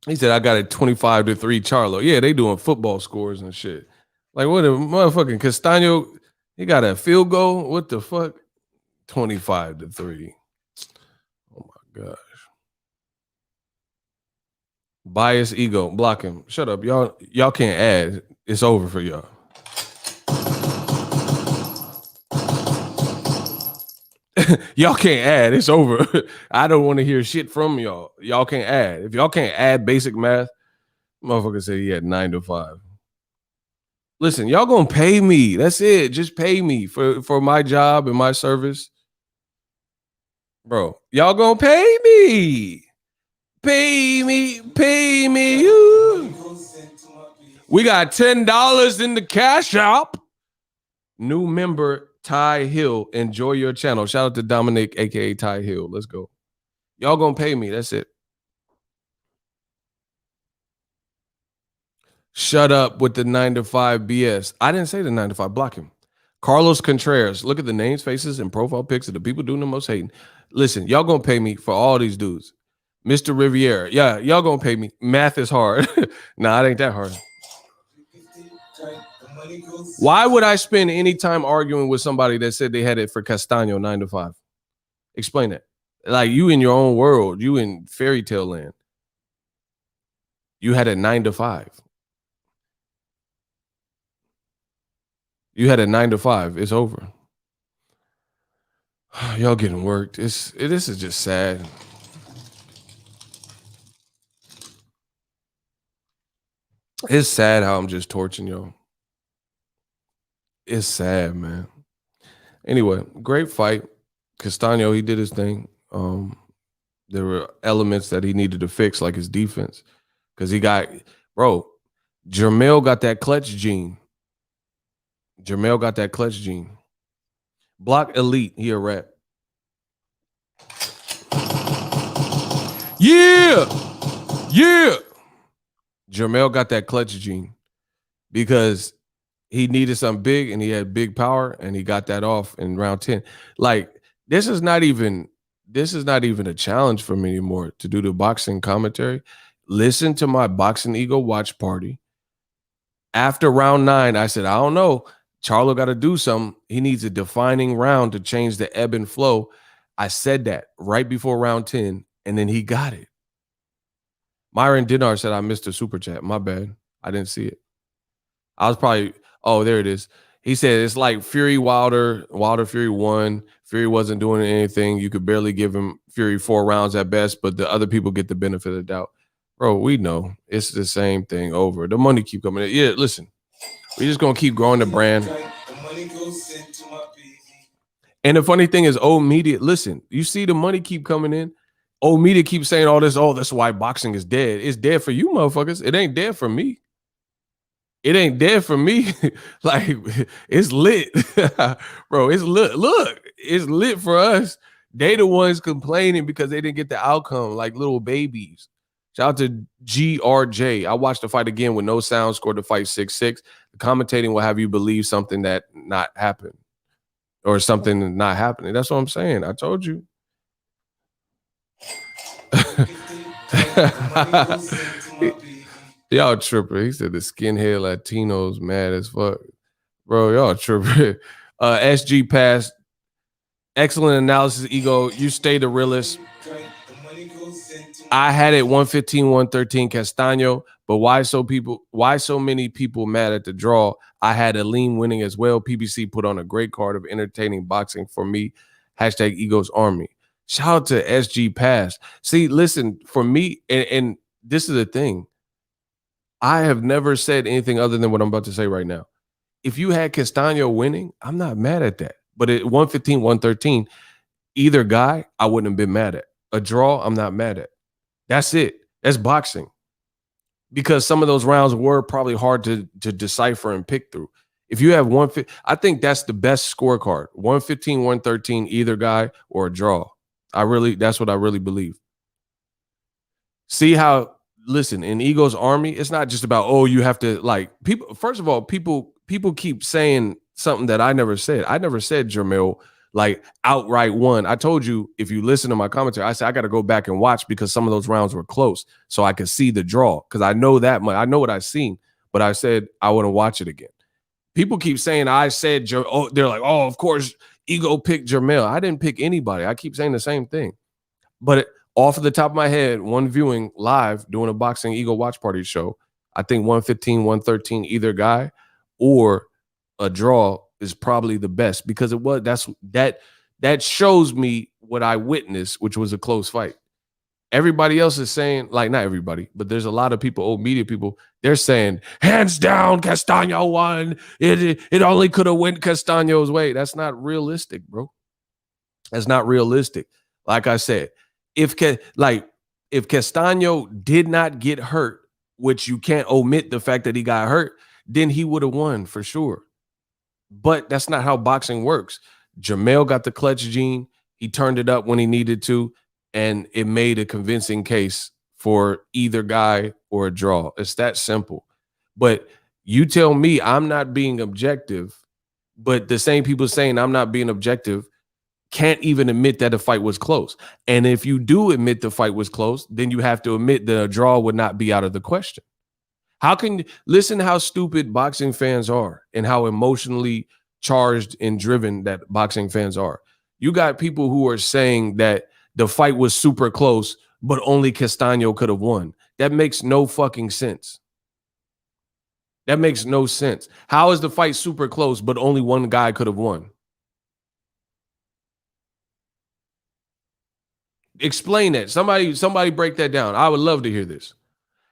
He said, I got a 25-3 Charlo. Yeah, they doing football scores and shit. Like, what a motherfucking Castaño, he got a field goal? What the fuck? 25-3. Oh my gosh. Bias ego. Block him. Shut up. Y'all can't add. It's over for y'all. Y'all can't add. It's over. I don't want to hear shit from y'all. Y'all can't add. If y'all can't add basic math, motherfucker said he had 9 to 5. Listen, y'all gonna pay me. That's it. Just pay me for my job and my service. Bro, y'all gonna pay me. Pay me. Pay me. We got $10 in the cash app. New member Ty Hill. Enjoy your channel. Shout out to Dominic, aka Ty Hill. Let's go. Y'all gonna pay me. That's it. Shut up with the 9 to 5 BS. I didn't say the 9 to 5. Block him. Carlos Contreras. Look at the names, faces, and profile pics of the people doing the most hating. Listen, y'all gonna pay me for all these dudes. Mr. Riviera. Yeah, y'all gonna pay me. Math is hard. Nah, it ain't that hard. Why would I spend any time arguing with somebody that said they had it for Castaño 9 to 5? Explain that. Like, you in your own world. You in fairy tale land. You had a 9 to 5. You had a 9 to 5. It's over. Y'all getting worked. This is just sad. It's sad how I'm just torching y'all. It's sad, man. Anyway, great fight. Castaño, he did his thing. There were elements that he needed to fix, like his defense. Because Jermell got that clutch gene. Block elite, he a rat. Yeah. Jermell got that clutch gene because he needed something big and he had big power and he got that off in round 10. Like, this is not even a challenge for me anymore to do the boxing commentary. Listen to my Boxingego watch party. After round 9, I said, I don't know. Charlo got to do something. He needs a defining round to change the ebb and flow. I said that right before round 10, and then he got it. Myron Dinar said, I missed a super chat. My bad. I didn't see it. I was probably, there it is. He said, it's like Fury Wilder. Fury won. Fury wasn't doing anything. You could barely give him Fury 4 rounds at best, but the other people get the benefit of the doubt. Bro, we know. It's the same thing over. The money keep coming in. Yeah, listen. We're just going to keep growing the brand. And the funny thing is, old media, listen, you see the money keep coming in. Old media keeps saying all this, that's why boxing is dead. It's dead for you motherfuckers. It ain't dead for me. It ain't dead for me. Like, it's lit. Bro, it's lit. Look, it's lit for us. They the ones complaining because they didn't get the outcome, like little babies. Shout out to GRJ. I watched the fight again with no sound, scored the fight 6-6. The commentating will have you believe something that not happened or something not happening. That's what I'm saying. I told you. Y'all tripping. He said the skinhead Latinos mad as fuck. Bro, y'all tripping. SG Pass. Excellent analysis, Ego. You stay the realest. I had it 115-113 Castaño, but why so many people mad at the draw? I had a lean winning as well. PBC put on a great card of entertaining boxing for me. Hashtag Ego's Army. Shout out to SG Pass. See, listen, for me, and this is the thing. I have never said anything other than what I'm about to say right now. If you had Castaño winning, I'm not mad at that. But at 115-113, either guy, I wouldn't have been mad at. A draw, I'm not mad at. That's it. That's boxing. Because some of those rounds were probably hard to decipher and pick through. If you have 115, I think that's the best scorecard. 115-113, either guy or a draw. That's what I really believe. See how, listen, in Ego's Army, it's not just about, you have to, like, people. First of all, people keep saying something that I never said. I never said Jermell like outright won. I told you, if you listen to my commentary, I said I got to go back and watch because some of those rounds were close, so I could see the draw because I know that much. I know what I've seen, but I said I wouldn't watch it again. People keep saying I said, oh, they're like, oh, of course, Ego picked Jermell. I didn't pick anybody. I keep saying the same thing. But off of the top of my head, one viewing live doing a Boxingego watch party show, I think 115, 113, either guy or a draw is probably the best because that shows me what I witnessed, which was a close fight. Everybody else is saying, like, not everybody, but there's a lot of people, old media people, they're saying, hands down, Castaño won. It only could have went Castaño's way. That's not realistic, bro. That's not realistic. Like I said, if Castaño did not get hurt, which you can't omit the fact that he got hurt, then he would have won for sure. But that's not how boxing works. Jermell got the clutch gene. He turned it up when he needed to, and it made a convincing case for either guy or a draw. It's that simple. But you tell me I'm not being objective, but the same people saying I'm not being objective can't even admit that the fight was close. And if you do admit the fight was close, then you have to admit that a draw would not be out of the question. How can listen how stupid boxing fans are and how emotionally charged and driven that boxing fans are. You got people who are saying that the fight was super close, but only Castaño could have won. That makes no fucking sense. That makes no sense. How is the fight super close, but only one guy could have won? Explain that. Somebody break that down. I would love to hear this.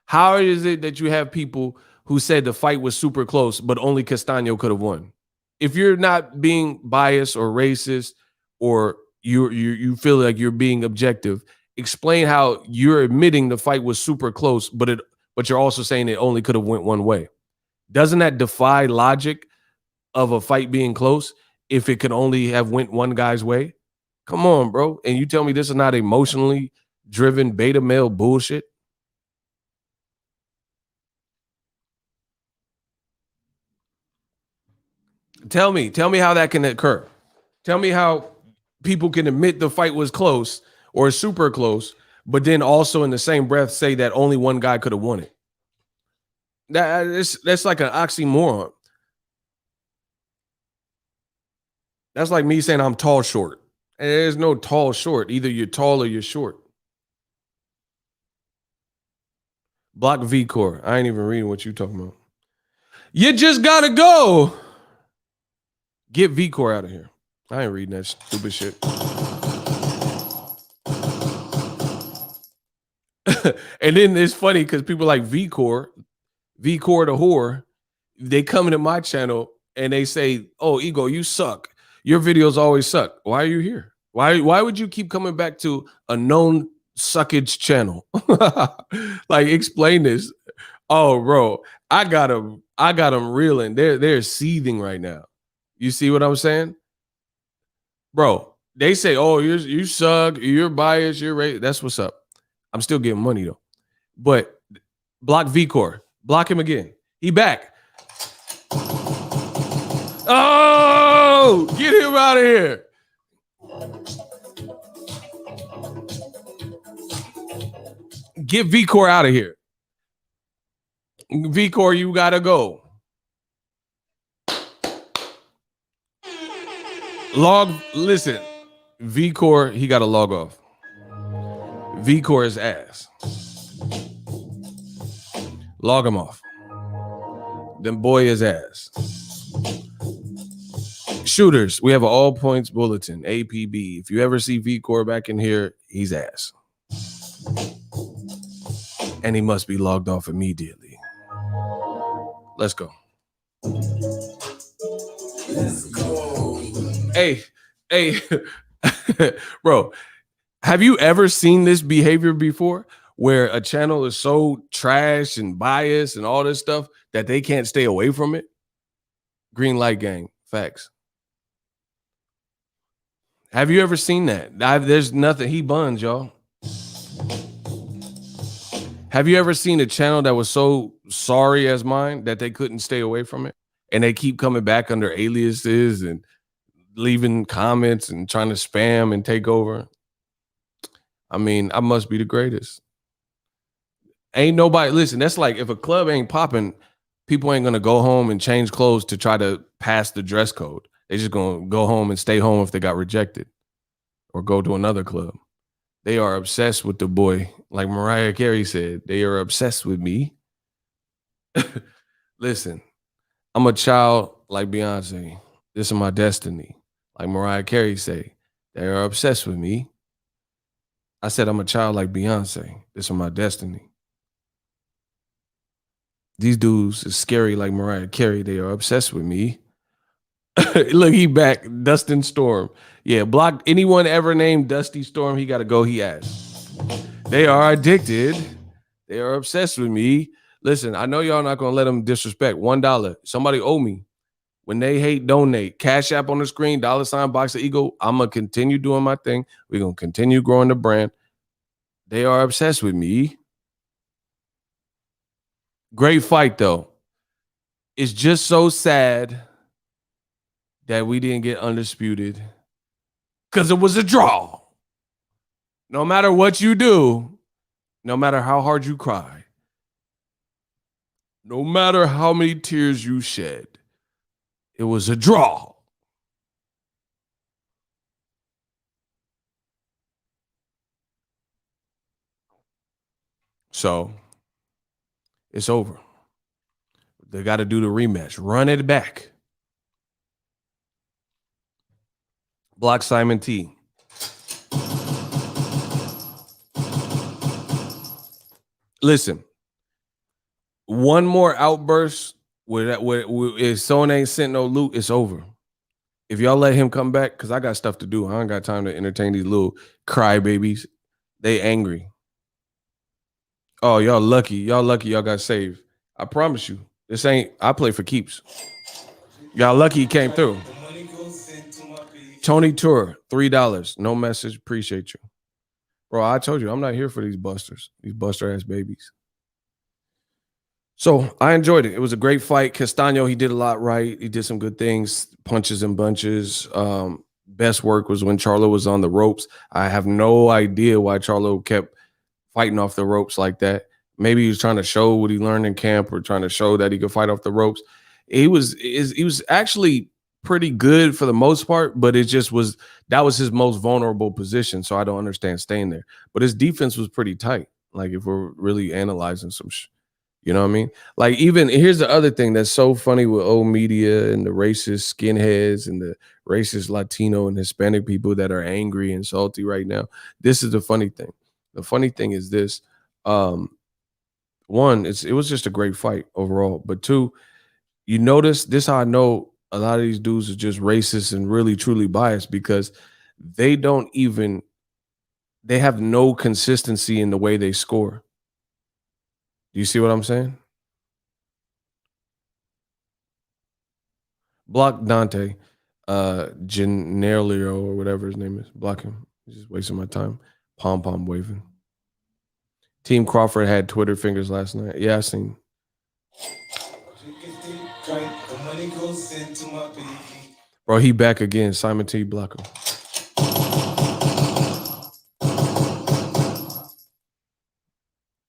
How is it that you have people who said the fight was super close, but only Castaño could have won? If you're not being biased or racist, or you feel like you're being objective, explain how you're admitting the fight was super close, but you're also saying it only could have went one way. Doesn't that defy logic of a fight being close if it could only have went one guy's way? Come on, bro. And you tell me this is not emotionally driven beta male bullshit? Tell me how that can occur. Tell me how people can admit the fight was close or super close, but then also in the same breath say that only one guy could have won it. That's like an oxymoron. That's like me saying I'm tall short. And there's no tall short. Either you're tall or you're short. Block V-Core. I ain't even reading what you talking about. You just gotta go. Get V-Core out of here. I ain't reading that stupid shit. And then it's funny because people like V-Core the whore, they come into my channel and they say, oh, Ego, you suck. Your videos always suck. Why are you here? Why would you keep coming back to a known suckage channel? Like, explain this. Oh, bro, I got them reeling. They're seething right now. You see what I'm saying? Bro, they say, oh, you suck, you're biased, you're racist. That's what's up. I'm still getting money though. But block V-Core. Block him again. He back. Oh, get him out of here. Get V-Core out of here. V-Core, you gotta go. Listen, V-Core, he gotta log off. V-Core is ass. Log him off. Then boy is ass. Shooters, we have an all points bulletin, APB. If you ever see V-Core back in here, he's ass. And he must be logged off immediately. Let's go. Let's go. Hey, bro, have you ever seen this behavior before where a channel is so trash and biased and all this stuff that they can't stay away from it? Green light gang, facts. Have you ever seen that? There's nothing. He buns, y'all. Have you ever seen a channel that was so sorry as mine that they couldn't stay away from it? And they keep coming back under aliases and leaving comments and trying to spam and take over. I mean, I must be the greatest. Ain't nobody listen. That's like if a club ain't popping, people ain't gonna go home and change clothes to try to pass the dress code. They just gonna go home and stay home if they got rejected or go to another club. They are obsessed with the boy. Like Mariah Carey said, they are obsessed with me. Listen, I'm a child like Beyonce. This is my destiny. Like Mariah Carey say, they are obsessed with me. I said I'm a child like Beyonce. This is my destiny. These dudes is scary like Mariah Carey. They are obsessed with me. Look, he back. Dustin Storm. Yeah, block anyone ever named Dusty Storm. He got to go. He asked. They are addicted. They are obsessed with me. Listen, I know y'all not going to let them disrespect. $1. Somebody owe me. When they hate, donate. Cash App on the screen, $ Boxingego. I'm going to continue doing my thing. We're going to continue growing the brand. They are obsessed with me. Great fight, though. It's just so sad that we didn't get undisputed because it was a draw. No matter what you do, no matter how hard you cry, no matter how many tears you shed, it was a draw. So it's over. They got to do the rematch. Run it back. Block Simon T. Listen, one more outburst where if someone ain't sent no loot, it's over. If y'all let him come back, because I got stuff to do. I ain't got time to entertain these little crybabies. They angry. Oh, y'all lucky. Y'all lucky y'all got saved. I promise you. This ain't, I play for keeps. Y'all lucky he came through. Tony Tour, $3. No message. Appreciate you. Bro, I told you, I'm not here for these busters. These buster ass babies. So I enjoyed it. It was a great fight. Castaño, he did a lot right. He did some good things, punches and bunches. Best work was when Charlo was on the ropes. I have no idea why Charlo kept fighting off the ropes like that. Maybe he was trying to show what he learned in camp or trying to show that he could fight off the ropes. He was actually pretty good for the most part, but that was his most vulnerable position. So I don't understand staying there. But his defense was pretty tight. Like if we're really analyzing some you know what I mean? Like even here's the other thing that's so funny with old media and the racist skinheads and the racist Latino and Hispanic people that are angry and salty right now. This is the funny thing. The funny thing is this. One, it was just a great fight overall. But two, you notice this how I know a lot of these dudes are just racist and really truly biased because they have no consistency in the way they score. Do you see what I'm saying? Block Dante, Generalio or whatever his name is. Block him. He's just wasting my time. Pom waving. Team Crawford had Twitter fingers last night. Yeah, I seen. Bro, he back again. Simon T. Block him.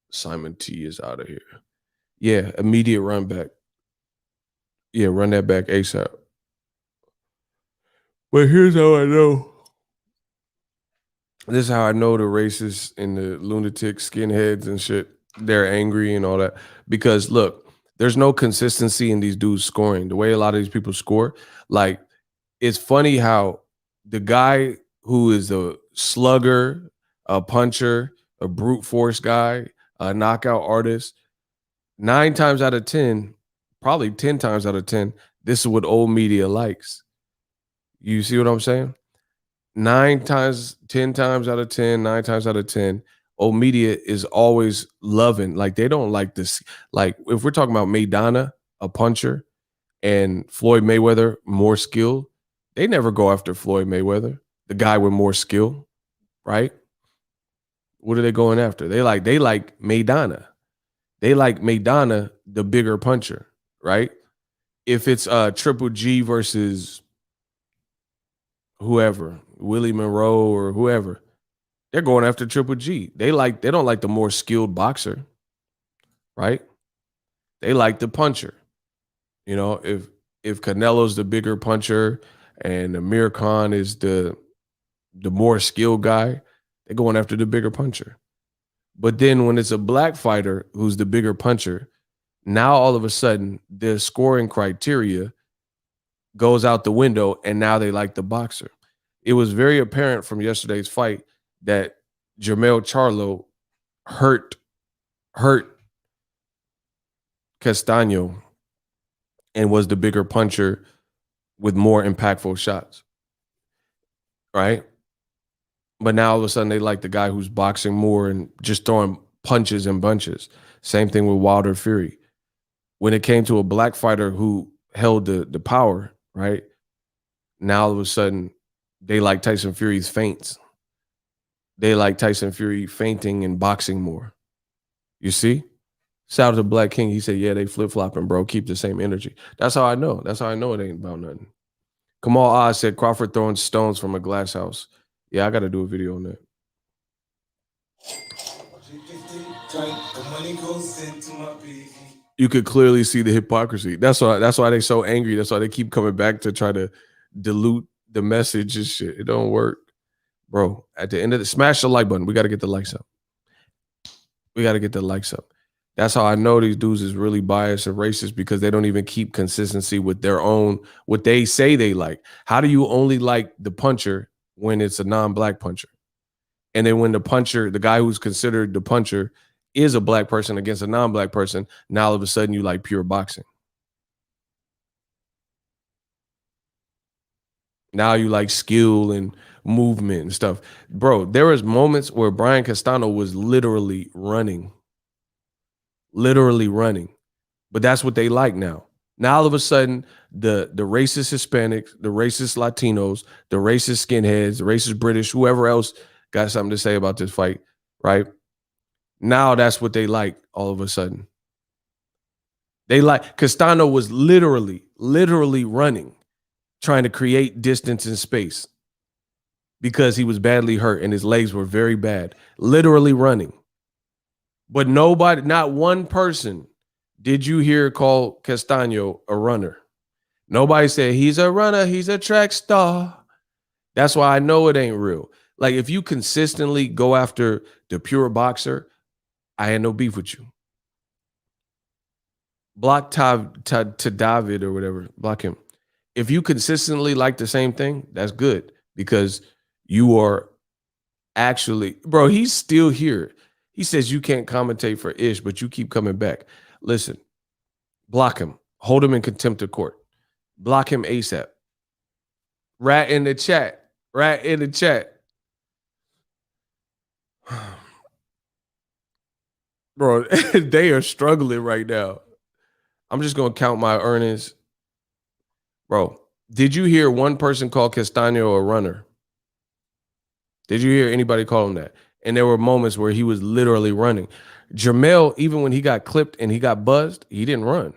Simon T is out of here. Yeah, immediate run back. Yeah, run that back ASAP. But here's how I know. This is how I know the racists and the lunatic skinheads and shit, they're angry and all that. Because look, there's no consistency in these dudes scoring. The way a lot of these people score, like it's funny how the guy who is a slugger, a puncher, a brute force guy, a knockout artist, 9 times out of 10, probably 10 times out of 10, this is what old media likes. You see what I'm saying? 9 times, 10 times out of 10, 9 times out of 10, old media is always loving. Like they don't like this. Like if we're talking about Maidana, a puncher, and Floyd Mayweather, more skill, they never go after Floyd Mayweather, the guy with more skill, right? What are they going after? They like Maidana. They like Maidana, the bigger puncher, right? If it's Triple G versus whoever, Willie Monroe or whoever, they're going after Triple G. They don't like the more skilled boxer, right? They like the puncher. You know, if Canelo's the bigger puncher and Amir Khan is the more skilled guy, they're going after the bigger puncher. But then when it's a black fighter who's the bigger puncher, now all of a sudden their scoring criteria goes out the window and now they like the boxer. It was very apparent from yesterday's fight that Jermell Charlo hurt Castaño and was the bigger puncher with more impactful shots. Right? But now all of a sudden they like the guy who's boxing more and just throwing punches and bunches. Same thing with Wilder Fury. When it came to a black fighter who held the power, right? Now all of a sudden they like Tyson Fury's feints. They like Tyson Fury feinting and boxing more. You see? Shout out to Black King. He said, yeah, they flip-flopping, bro. Keep the same energy. That's how I know. That's how I know it ain't about nothing. Kamal Oz said Crawford throwing stones from a glass house. Yeah, I got to do a video on that. You could clearly see the hypocrisy. That's why they're so angry. That's why they keep coming back to try to dilute the message and shit. It don't work. Bro, at the end of the smash the like button. We got to get the likes up. We got to get the likes up. That's how I know these dudes is really biased and racist, because they don't even keep consistency with their own, what they say they like. How do you only like the puncher when it's a non-black puncher? And then when the puncher, the guy who's considered the puncher, is a black person against a non-black person, now all of a sudden you like pure boxing. Now you like skill and movement and stuff. Bro, there was moments where Brian Castano was literally running. But that's what they like now. Now all of a sudden, the racist Hispanics, the racist Latinos, the racist skinheads, the racist British, whoever else got something to say about this fight, right? Now that's what they like all of a sudden. They like, Castano was literally running, trying to create distance and space because he was badly hurt and his legs were very bad. Literally running. But nobody, not one person did you hear call Castaño a runner. Nobody said he's a runner, he's a track star. That's why I know it ain't real. Like, if you consistently go after the pure boxer, I had no beef with you. Block to David or whatever, block him. If you consistently like the same thing, that's good, because you are actually, bro, he's still here. He says you can't commentate for Ish, but you keep coming back. Listen, block him. Hold him in contempt of court. Block him ASAP. Rat in the chat. Bro, they are struggling right now. I'm just going to count my earnings. Bro, did you hear one person call Castaño a runner? Did you hear anybody call him that? And there were moments where he was literally running. Jermell, even when he got clipped and he got buzzed, he didn't run.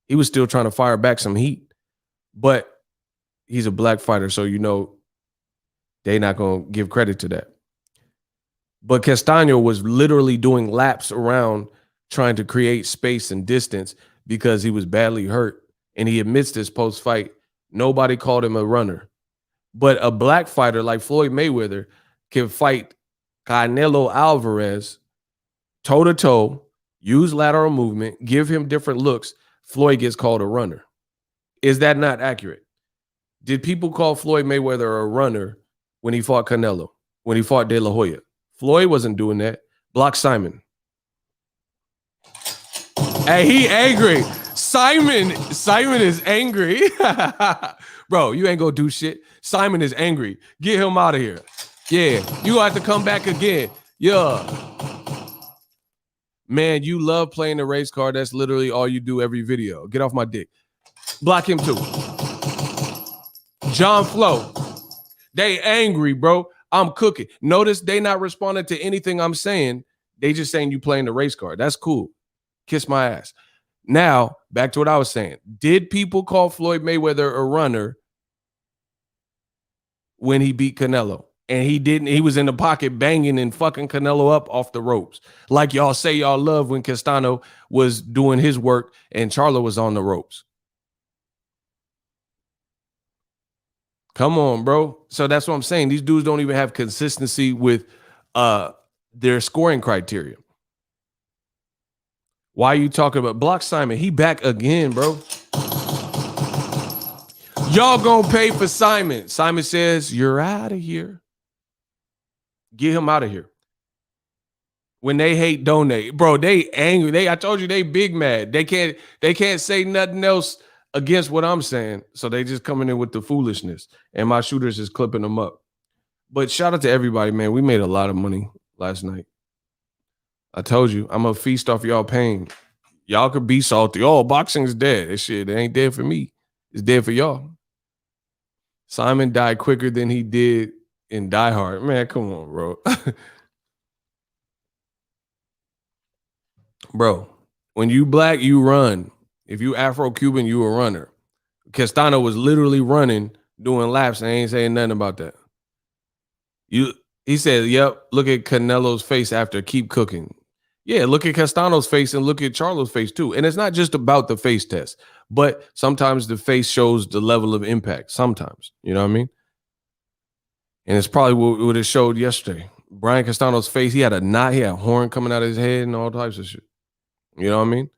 He was still trying to fire back some heat. But he's a black fighter, so you know they're not going to give credit to that. But Castaño was literally doing laps around trying to create space and distance because he was badly hurt. And he admits this post-fight. Nobody called him a runner. But a black fighter like Floyd Mayweather can fight Canelo Alvarez toe-to-toe, use lateral movement, give him different looks. Floyd gets called a runner. Is that not accurate? Did people call Floyd Mayweather a runner when he fought Canelo, when he fought De La Hoya? Floyd wasn't doing that. Block Simon. Hey, he angry. Simon is angry. Bro, you ain't gonna do shit. Simon is angry. Get him out of here. Yeah, you have to come back again. Yeah. Man, you love playing the race card. That's literally all you do every video. Get off my dick. Block him too. John Flo. They angry, bro. I'm cooking. Notice they not responding to anything I'm saying. They just saying you playing the race card. That's cool. Kiss my ass. Now, back to what I was saying. Did people call Floyd Mayweather a runner when he beat Canelo. And he didn't, he was in the pocket banging and fucking Canelo up off the ropes. Like y'all say y'all love when Castaño was doing his work and Charlo was on the ropes. Come on, bro. So that's what I'm saying. These dudes don't even have consistency with their scoring criteria. Why are you talking about Block Simon? He back again, bro. Y'all gonna pay for Simon. Simon says, you're out of here. Get him out of here. When they hate donate, bro, they angry. I told you they big mad. They can't say nothing else against what I'm saying. So they just coming in with the foolishness. And my shooters is clipping them up. But shout out to everybody, man. We made a lot of money last night. I told you, I'm gonna feast off y'all pain. Y'all could be salty. Oh, boxing's dead. That shit, it ain't dead for me. It's dead for y'all. Simon died quicker than he did in Die Hard. Man, come on, bro. Bro, when you black, you run. If you Afro-Cuban, you a runner. Castaño was literally running, doing laps, and ain't saying nothing about that. He said, yep, look at Canelo's face after keep cooking. Yeah, look at Castaño's face and look at Charlo's face too. And it's not just about the face test, but sometimes the face shows the level of impact. Sometimes, you know what I mean? And it's probably what it showed yesterday. Brian Castaño's face, he had a knot, he had a horn coming out of his head and all types of shit. You know what I mean?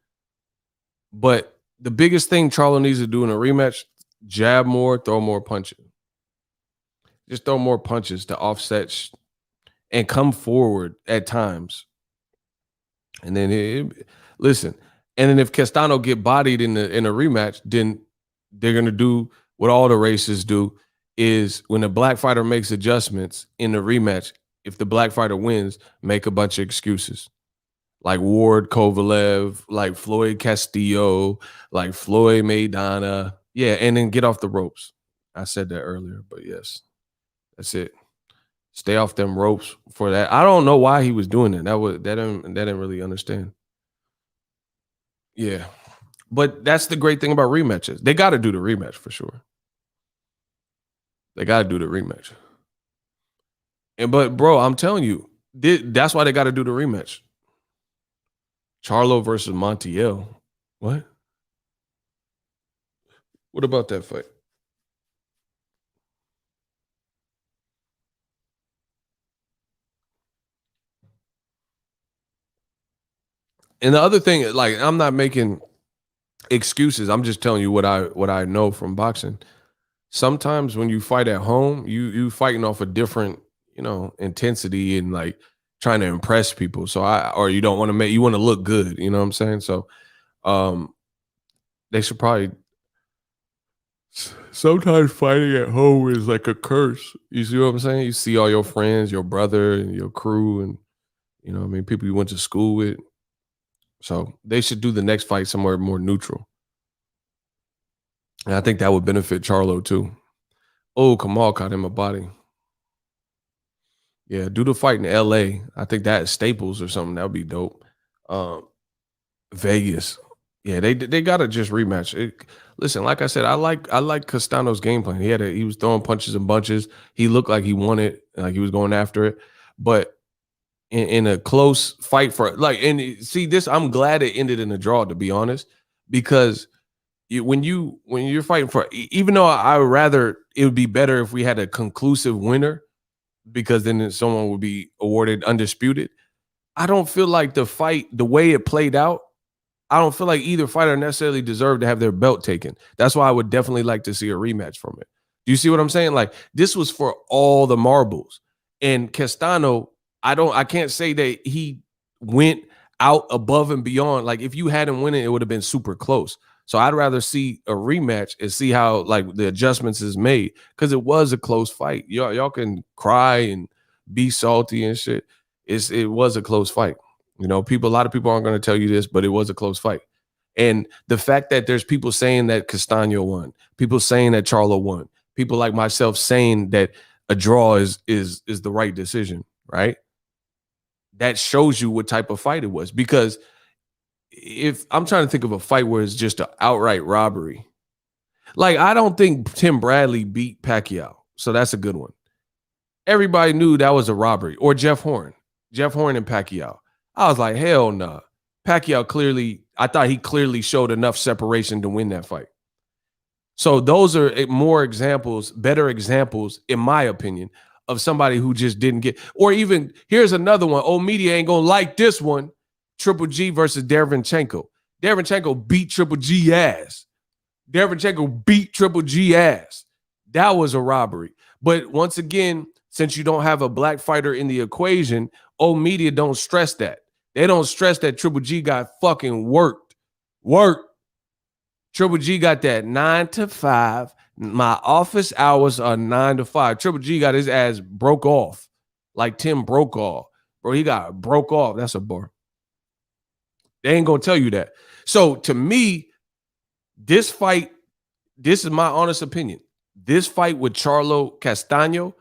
But the biggest thing Charlo needs to do in a rematch, jab more, throw more punches. Just throw more punches to offset and come forward at times. And then listen, and then if Castaño get bodied in a rematch, then they're gonna do what all the races do is when a black fighter makes adjustments in the rematch, if the black fighter wins, make a bunch of excuses. Like Ward Kovalev, like Floyd Castillo, like Floyd Maidana. Yeah, and then get off the ropes. I said that earlier, but yes, that's it. Stay off them ropes for that. I don't know why he was doing that. That didn't really understand. Yeah. But that's the great thing about rematches. They got to do the rematch for sure. They got to do the rematch. But bro, I'm telling you, that's why they got to do the rematch. Charlo versus Montiel. What? What about that fight? And the other thing, like, I'm not making excuses. I'm just telling you what I know from boxing. Sometimes when you fight at home, you fighting off a different, intensity and like trying to impress people. So or you don't want to you want to look good, you know what I'm saying? So they should probably sometimes fighting at home is like a curse. You see what I'm saying? You see all your friends, your brother and your crew and people you went to school with. So they should do the next fight somewhere more neutral. And I think that would benefit Charlo too. Oh, Kamal caught him a body. Yeah, do the fight in LA. I think that is Staples or something. That would be dope. Vegas. Yeah, they gotta just rematch. Listen, like I said, I like Castaño's game plan. He was throwing punches and bunches. He looked like he wanted, like he was going after it. But in a close fight I'm glad it ended in a draw, to be honest, because when you're fighting for, even though I would rather, it would be better if we had a conclusive winner, because then someone would be awarded undisputed. I don't feel like the fight, the way it played out, I don't feel like either fighter necessarily deserved to have their belt taken. That's why I would definitely like to see a rematch from it. Do you see what I'm saying? Like, this was for all the marbles. And Castaño, I can't say that he went out above and beyond. Like, if you had him winning, it would have been super close. So I'd rather see a rematch and see how like the adjustments is made, because it was a close fight. Y'all can cry and be salty and shit. It was a close fight. A lot of people aren't going to tell you this, but it was a close fight. And the fact that there's people saying that Castaño won, people saying that Charlo won, people like myself saying that a draw is the right decision, right? That shows you what type of fight it was. Because if I'm trying to think of a fight where it's just an outright robbery, like, I don't think Tim Bradley beat Pacquiao, so that's a good one. Everybody knew that was a robbery. Or Jeff Horn and Pacquiao. I was like, hell no. Nah. Pacquiao I thought he clearly showed enough separation to win that fight. So those are more examples, better examples, in my opinion, of somebody who just didn't get, or even, here's another one. Old media ain't gonna like this one. Triple G versus Derevyanchenko. Derevyanchenko beat Triple G ass. Derevyanchenko beat Triple G ass. That was a robbery. But once again, since you don't have a black fighter in the equation, old media don't stress that. They don't stress that Triple G got fucking worked. Triple G got that 9 to 5. My office hours are 9 to 5. Triple G got his ass broke off. Like Tim Brokaw. Bro, he got broke off. That's a bar. They ain't gonna tell you that. So to me, this fight, this is my honest opinion. This fight with Charlo Castaño,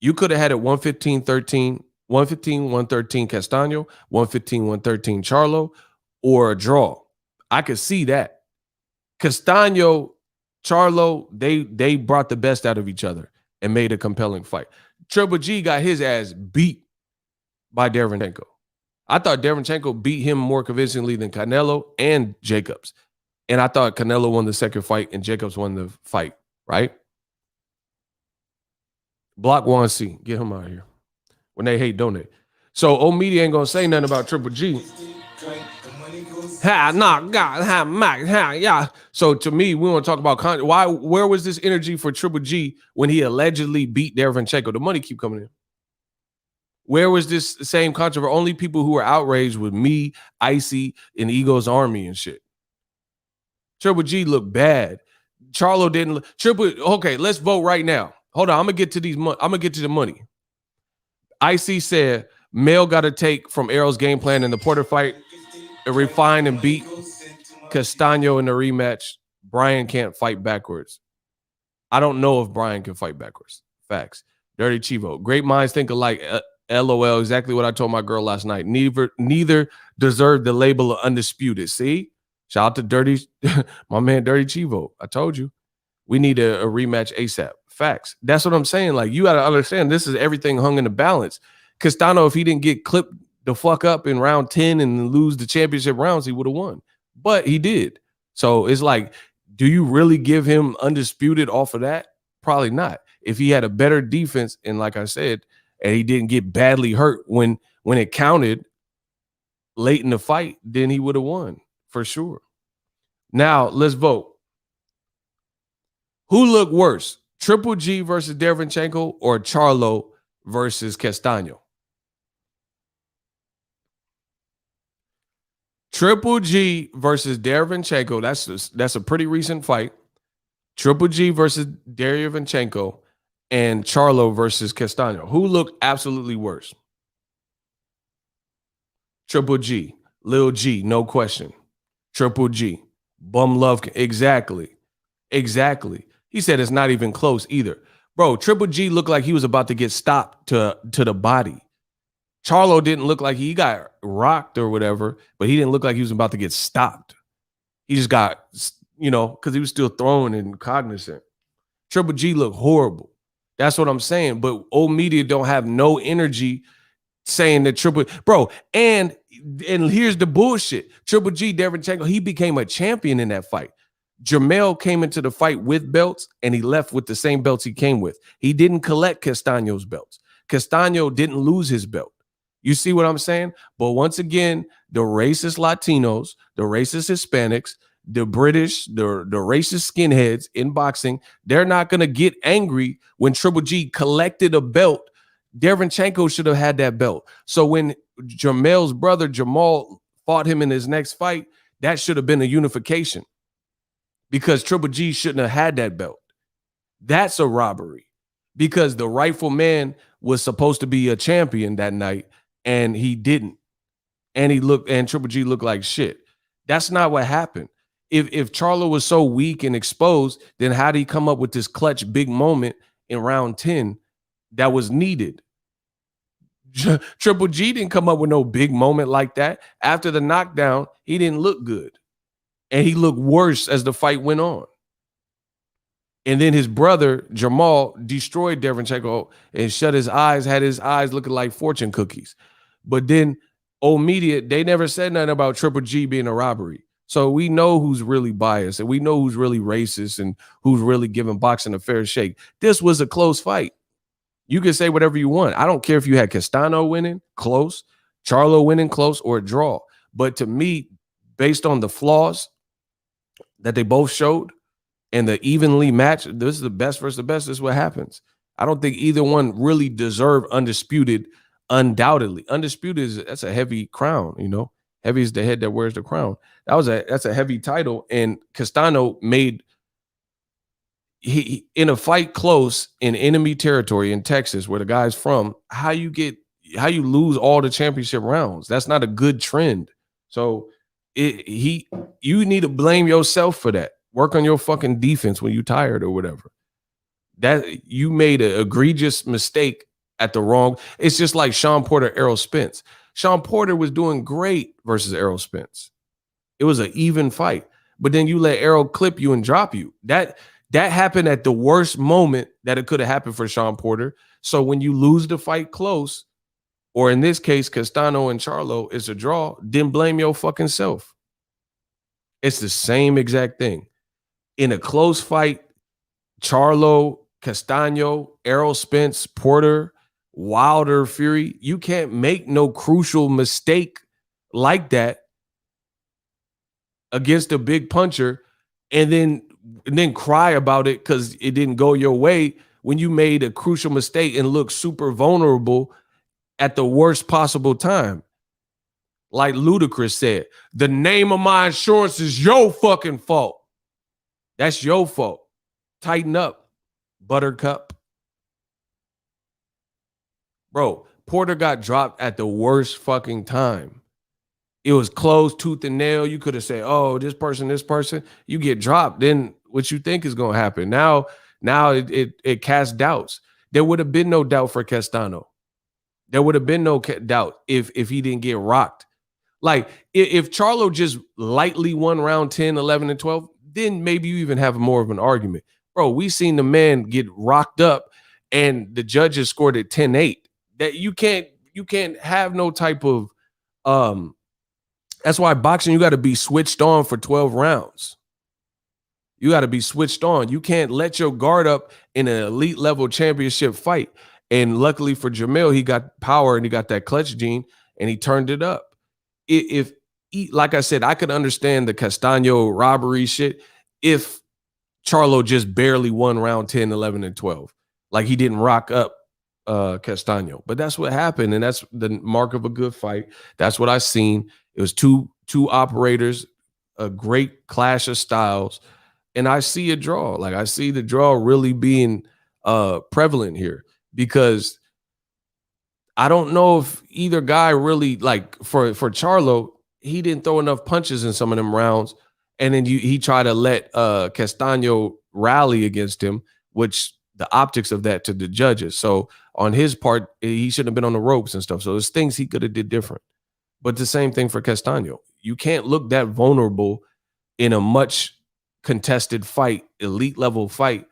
you could have had it 115-13, 115-113 Castaño, 115-113 Charlo, or a draw. I could see that. Castaño, Charlo, they brought the best out of each other and made a compelling fight. Triple G got his ass beat by Derevyanchenko. I thought Derevyanchenko beat him more convincingly than Canelo and Jacobs. And I thought Canelo won the second fight and Jacobs won the fight, right? Block 1C. Get him out of here. When they hate, don't they? So old media ain't gonna say nothing about Triple G. Yeah. So to me, we want to talk about where was this energy for Triple G when he allegedly beat Derevyanchenko? The money keep coming in. Where was this same controversy? Only people who were outraged with me, Icy, and Ego's Army and shit. Triple G looked bad. Charlo didn't. Okay, let's vote right now. Hold on, I'm gonna get to these. I'm gonna get to the money. Icy said Mel got to take from Errol's game plan in the Porter fight, refine and beat Castaño in the rematch. Brian can't fight backwards. I don't know if Brian can fight backwards. Facts. Dirty Chivo. Great minds think alike. LOL. Exactly what I told my girl last night. Neither deserve the label of undisputed. See? Shout out to Dirty, my man Dirty Chivo. I told you. We need a rematch ASAP. Facts. That's what I'm saying. Like, you got to understand, this is everything hung in the balance. Castaño, if he didn't get clipped the fuck up in round 10 and lose the championship rounds, he would have won. But he did. So it's like, do you really give him undisputed off of that? Probably not. If he had a better defense, and like I said, and he didn't get badly hurt when it counted late in the fight, then he would have won for sure. Now, let's vote. Who looked worse? Triple G versus Derevyanchenko or Charlo versus Castaño? Triple G versus Derevyanchenko. That's a pretty recent fight. Triple G versus Derevyanchenko and Charlo versus Castaño. Who looked absolutely worse? Triple G. Lil G, no question. Triple G. Bum love. Exactly. He said it's not even close either. Bro, Triple G looked like he was about to get stopped to the body. Charlo didn't look like he got rocked or whatever, but he didn't look like he was about to get stopped. He just got, because he was still throwing and cognizant. Triple G looked horrible. That's what I'm saying. But old media don't have no energy saying that bro, and here's the bullshit. Triple G, Derevyanchenko, he became a champion in that fight. Jermell came into the fight with belts, and he left with the same belts he came with. He didn't collect Castaño's belts. Castaño didn't lose his belt. You see what I'm saying? But once again, the racist Latinos, the racist Hispanics, the British, the racist skinheads in boxing, they're not going to get angry when Triple G collected a belt. Derevyanchenko should have had that belt. So when Jermell's brother Jamal fought him in his next fight, that should have been a unification, because Triple G shouldn't have had that belt. That's a robbery, because the rightful man was supposed to be a champion that night, and he didn't. And Triple G looked like shit. That's not what happened. If Charlo was so weak and exposed, then how did he come up with this clutch big moment in round 10 that was needed? Triple G didn't come up with no big moment like that. After the knockdown, he didn't look good. And he looked worse as the fight went on. And then his brother, Jermell, destroyed Derevchenko and shut his eyes, had his eyes looking like fortune cookies. But then old media, they never said nothing about Triple G being a robbery. So we know who's really biased and we know who's really racist and who's really giving boxing a fair shake. This was a close fight. You can say whatever you want. I don't care if you had Castaño winning close, Charlo winning close, or a draw. But to me, based on the flaws that they both showed, and the evenly matched, this is the best versus the best. This is what happens. I don't think either one really deserve undisputed, undoubtedly. Undisputed that's a heavy crown, you know. Heavy is the head that wears the crown. That's a heavy title. And Castaño made he in a fight close in enemy territory in Texas, where the guy's from, how you lose all the championship rounds. That's not a good trend. So you need to blame yourself for that. Work on your fucking defense when you're tired or whatever. That you made an egregious mistake at the wrong. It's just like Sean Porter, Errol Spence. Sean Porter was doing great versus Errol Spence. It was an even fight, but then you let Errol clip you and drop you. That happened at the worst moment that it could have happened for Sean Porter. So when you lose the fight close, or in this case, Castaño and Charlo is a draw, then blame your fucking self. It's the same exact thing. In a close fight, Charlo, Castaño, Errol Spence, Porter, Wilder, Fury, you can't make no crucial mistake like that against a big puncher and then cry about it because it didn't go your way when you made a crucial mistake and look super vulnerable at the worst possible time. Like Ludacris said, the name of my insurance is your fucking fault. That's your fault. Tighten up, Buttercup. Bro, Porter got dropped at the worst fucking time. It was close, tooth and nail. You could have said, oh, this person. You get dropped. Then what you think is going to happen? Now it casts doubts. There would have been no doubt for Castaño. There would have been no doubt if he didn't get rocked. Like, if Charlo just lightly won round 10, 11, and 12, then maybe you even have more of an argument. Bro, we seen the man get rocked up and the judges scored at 10-8. That you can't have no type of that's why boxing, you got to be switched on for 12 rounds. You got to be switched on. You can't let your guard up in an elite level championship fight. And luckily for Jermell, he got power and he got that clutch gene and he turned it up. If like I said, I could understand the Castaño robbery shit if Charlo just barely won round 10, 11, and 12. Like he didn't rock up Castaño. But that's what happened, and that's the mark of a good fight. That's what I seen. It was two operators, a great clash of styles, and I see a draw. Like I see the draw really being prevalent here because I don't know if either guy really, like for Charlo, he didn't throw enough punches in some of them rounds, and then he tried to let Castaño rally against him, which the optics of that to the judges. So on his part, he shouldn't have been on the ropes and stuff. So there's things he could have did different. But the same thing for Castaño. You can't look that vulnerable in a much contested fight, elite level fight,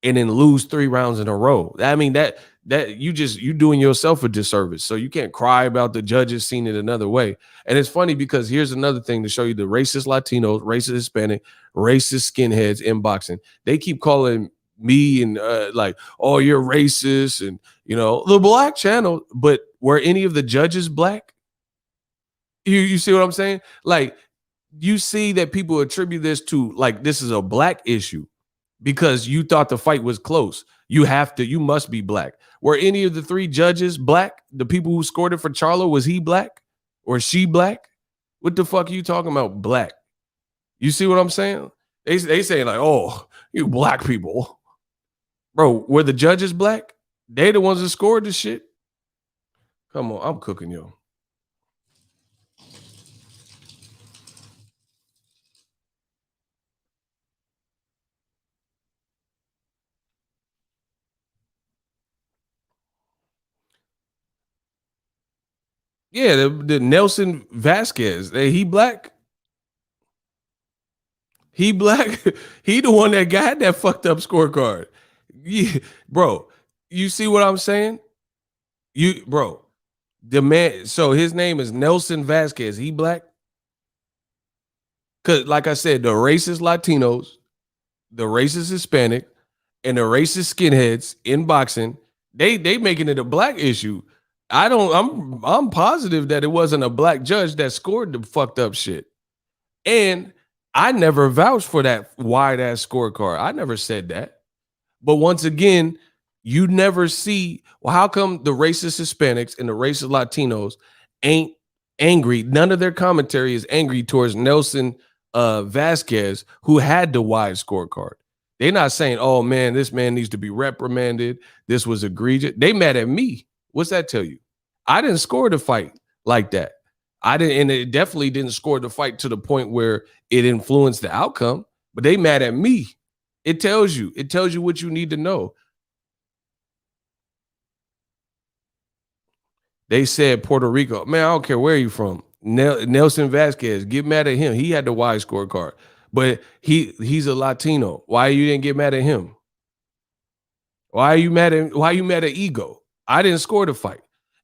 and then lose 3 rounds in a row. I mean, that you doing yourself a disservice. So you can't cry about the judges seeing it another way. And it's funny because here's another thing to show you the racist Latinos, racist Hispanic, racist skinheads in boxing. They keep calling me and like, oh, you're racist and, you know, the black channel. But were any of the judges black? You see what I'm saying? Like, you see that people attribute this to, like, this is a black issue because you thought the fight was close. You must be black. Were any of the 3 judges black? The people who scored it for Charlo, was he black or she black? What the fuck are you talking about, black? You see what I'm saying? They say like, oh, you black people. Bro, were the judges black? They the ones that scored the shit. Come on, I'm cooking, yo. Yeah, the Nelson Vasquez. He black? He black. He the one that got that fucked up scorecard. Yeah, bro. You see what I'm saying? Bro, the man. So his name is Nelson Vasquez. He black. Cause like I said, the racist Latinos, the racist Hispanic, and the racist skinheads in boxing, they making it a black issue. I'm positive that it wasn't a black judge that scored the fucked up shit. And I never vouched for that wide ass scorecard. I never said that. But once again, you never see, well, how come the racist Hispanics and the racist Latinos ain't angry? None of their commentary is angry towards Nelson Vasquez, who had the wide scorecard. They're not saying, oh man, this man needs to be reprimanded. This was egregious. They mad at me. What's that tell you? I didn't score the fight like that. I didn't, and it definitely didn't score the fight to the point where it influenced the outcome, but they mad at me. It tells you what you need to know. They said Puerto Rico. Man, I don't care where you from. Nelson Vasquez, get mad at him. He had the wide scorecard, but he's a Latino. Why you didn't get mad at him? Why are you mad at Ego? I didn't score the fight.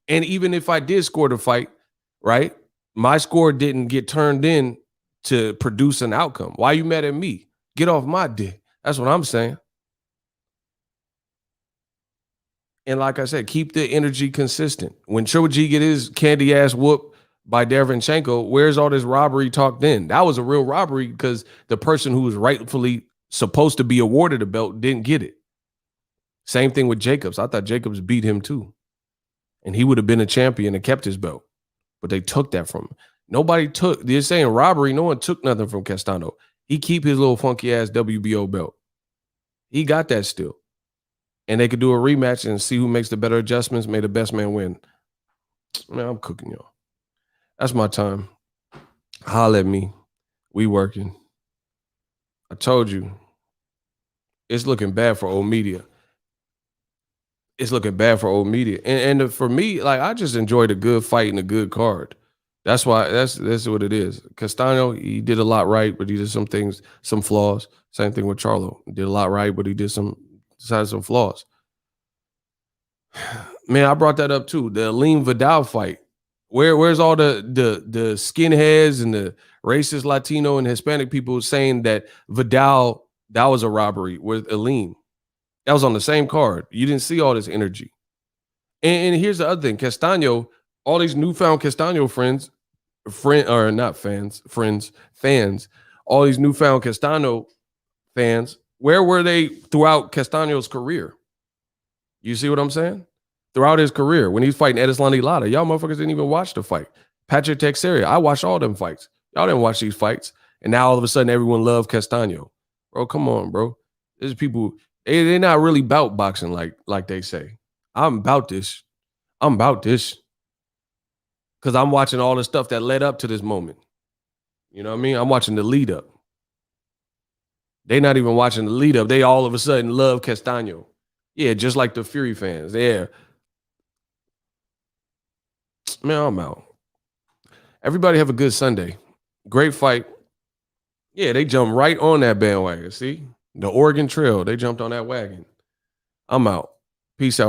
And even if I did score the fight, right? My score didn't get turned in to produce an outcome. Why are you mad at me? Get off my dick. That's what I'm saying. And like I said, keep the energy consistent. When Triple G get his candy ass whooped by Derevyanchenko, where's all this robbery talk then? That was a real robbery because the person who was rightfully supposed to be awarded a belt didn't get it. Same thing with Jacobs. I thought Jacobs beat him too. And he would have been a champion and kept his belt. But they took that from him. Nobody took, they're saying robbery. No one took nothing from Castaño. He keep his little funky ass WBO belt. He got that still. And they could do a rematch and see who makes the better adjustments. May the best man win. Man, I'm cooking y'all. That's my time. Holla at me. We working. I told you. It's looking bad for old media. It's looking bad for old media. And for me, like, I just enjoyed a good fight and a good card. That's why that's what it is. Castaño, he did a lot right, but he did some things, some flaws. Same thing with Charlo. He did a lot right, but he did some flaws. Man, I brought that up too. The Aleem Vidal fight. Where's all the skinheads and the racist Latino and Hispanic people saying that Vidal, that was a robbery with Aleem? That was on the same card. You didn't see all this energy. And here's the other thing. Castaño, all these newfound Castaño fans, all these newfound Castaño fans, where were they throughout Castaño's career? You see what I'm saying? Throughout his career, when he's fighting Edislani Lara, y'all motherfuckers didn't even watch the fight. Patrick Teixeira, I watched all them fights. Y'all didn't watch these fights. And now all of a sudden everyone loved Castaño. Bro, come on, bro. There's people, they're not really about boxing like they say. I'm about this. Because I'm watching all the stuff that led up to this moment. You know what I mean? I'm watching the lead up. They're not even watching the lead up. They all of a sudden love Castaño. Yeah, just like the Fury fans. Yeah. Man, I'm out. Everybody have a good Sunday. Great fight. Yeah, they jumped right on that bandwagon. See? The Oregon Trail. They jumped on that wagon. I'm out. Peace out.